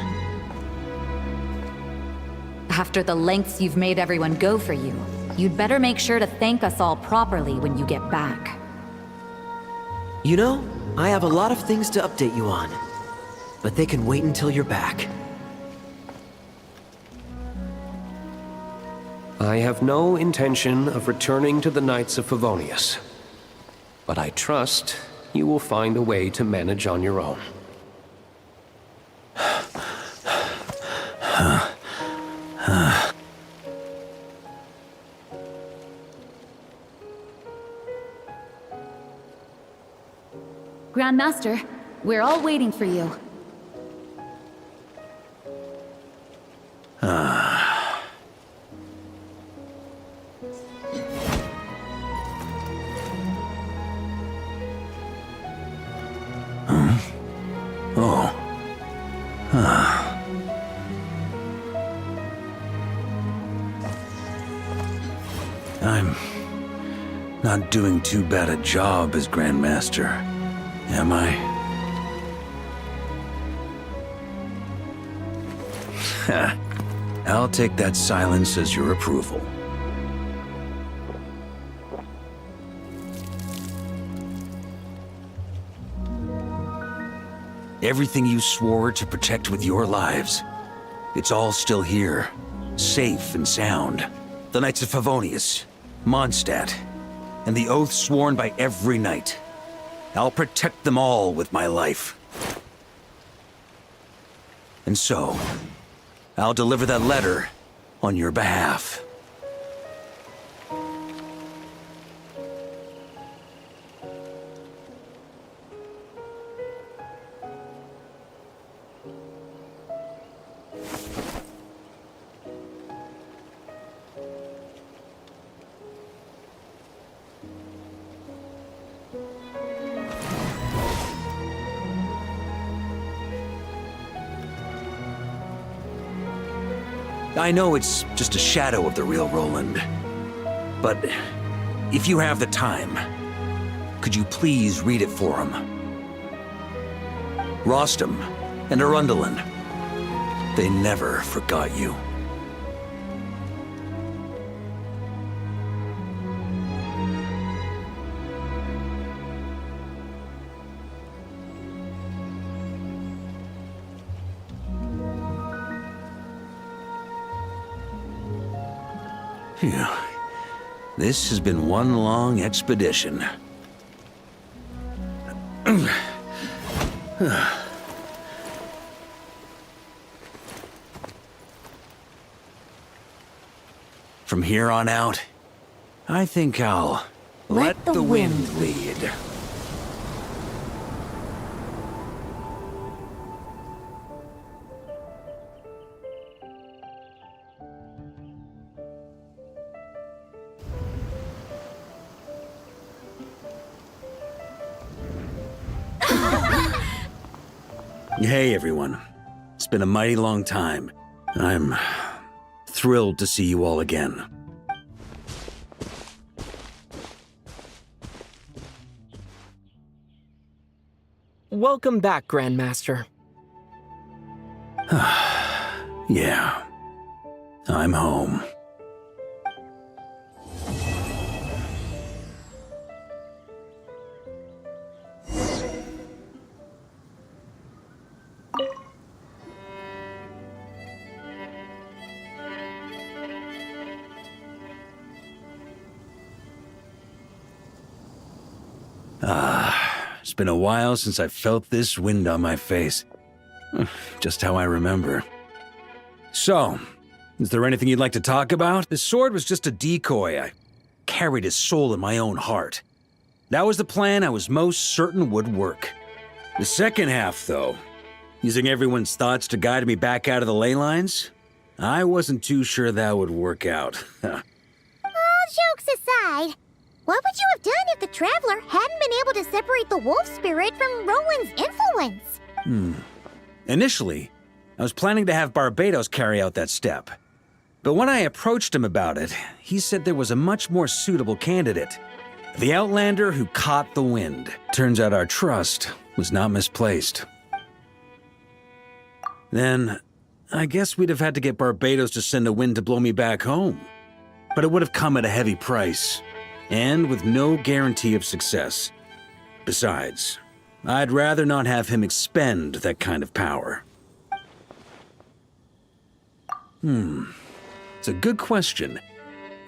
Speaker 12: After the lengths you've made everyone go for you, you'd better make sure to thank us all properly when you get back.
Speaker 10: You know, I have a lot of things to update you on, but they can wait until you're back.
Speaker 16: I have no intention of returning to the Knights of Favonius, but I trust you will find a way to manage on your own.
Speaker 12: Grandmaster, we're all waiting for you.
Speaker 4: I'm not doing too bad a job as Grandmaster, am I? I'll take that silence as your approval. Everything you swore to protect with your lives, it's all still here, safe and sound. The Knights of Favonius, Mondstadt, and the oath sworn by every knight. I'll protect them all with my life. And so, I'll deliver that letter on your behalf. I know it's just a shadow of the real Roland, but if you have the time, could you please read it for him? Rostam and Arundelen, they never forgot you. Phew. This has been one long expedition. From here on out, I think I'll let the wind lead. Hey everyone, it's been a mighty long time. I'm thrilled to see you all again.
Speaker 10: Welcome back, Grandmaster.
Speaker 4: Yeah, I'm home. It's been a while since I felt this wind on my face. Just how I remember. So, is there anything you'd like to talk about? The sword was just a decoy. I carried his soul in my own heart. That was the plan I was most certain would work. The second half, though, using everyone's thoughts to guide me back out of the ley lines, I wasn't too sure that would work out.
Speaker 1: All jokes aside, what would you have done if the Traveler hadn't been able to separate the wolf spirit from Roland's influence?
Speaker 4: Initially, I was planning to have Barbatos carry out that step. But when I approached him about it, he said there was a much more suitable candidate. The Outlander who caught the wind. Turns out our trust was not misplaced. Then, I guess we'd have had to get Barbatos to send a wind to blow me back home. But it would have come at a heavy price, and with no guarantee of success. Besides, I'd rather not have him expend that kind of power. It's a good question.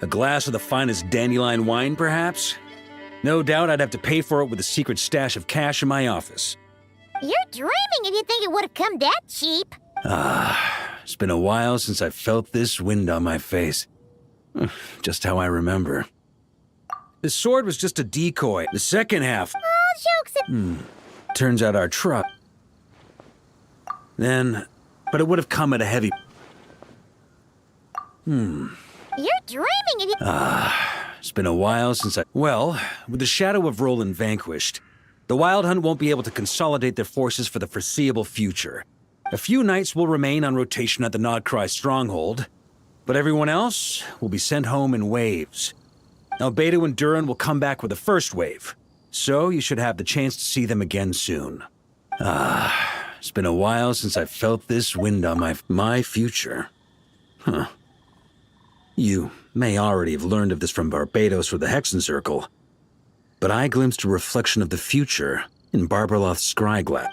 Speaker 4: A glass of the finest dandelion wine, perhaps? No doubt I'd have to pay for it with a secret stash of cash in my office.
Speaker 1: You're dreaming if you think it would have come that cheap.
Speaker 4: It's been a while since I felt this wind on my face. Just how I remember. The sword was just a decoy. The second half...
Speaker 1: All jokes...
Speaker 4: Turns out our truck... Then... But it would have come at a heavy...
Speaker 1: You're dreaming if you...
Speaker 4: It's been a while since I... Well, with the shadow of Roland vanquished, the Wild Hunt won't be able to consolidate their forces for the foreseeable future. A few knights will remain on rotation at the Nodcry stronghold, but everyone else will be sent home in waves. Albedo and Durin will come back with the first wave, so you should have the chance to see them again soon. It's been a while since I felt this wind on my future. You may already have learned of this from Barbatos or the Hexen Circle, but I glimpsed a reflection of the future in Barbarloth's scryglass.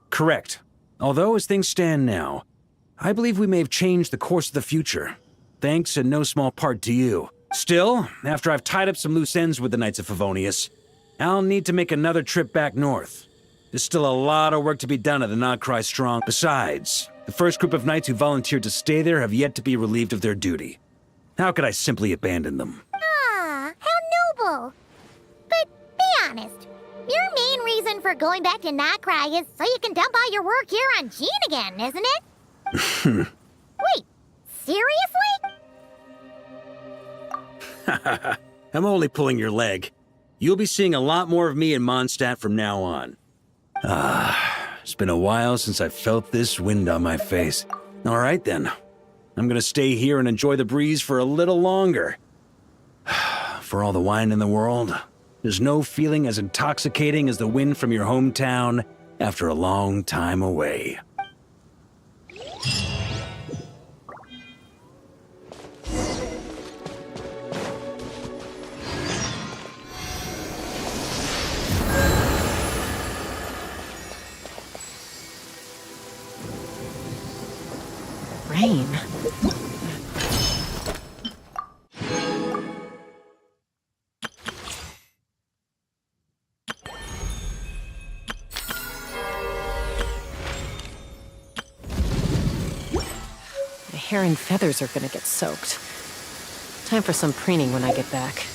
Speaker 4: Correct. Although as things stand now, I believe we may have changed the course of the future, thanks in no small part to you. Still, after I've tied up some loose ends with the Knights of Favonius, I'll need to make another trip back north. There's still a lot of work to be done at the Nodcry Strong. Besides, the first group of knights who volunteered to stay there have yet to be relieved of their duty. How could I simply abandon them?
Speaker 1: How noble. But be honest, your main reason for going back to Nodcry is so you can dump all your work here on Jean again, isn't it? Wait, seriously?
Speaker 4: I'm only pulling your leg. You'll be seeing a lot more of me in Mondstadt from now on. It's been a while since I felt this wind on my face. All right then. I'm gonna stay here and enjoy the breeze for a little longer. For all the wine in the world, there's no feeling as intoxicating as the wind from your hometown after a long time away.
Speaker 15: Rain. My hair and feathers are gonna get soaked. Time for some preening when I get back.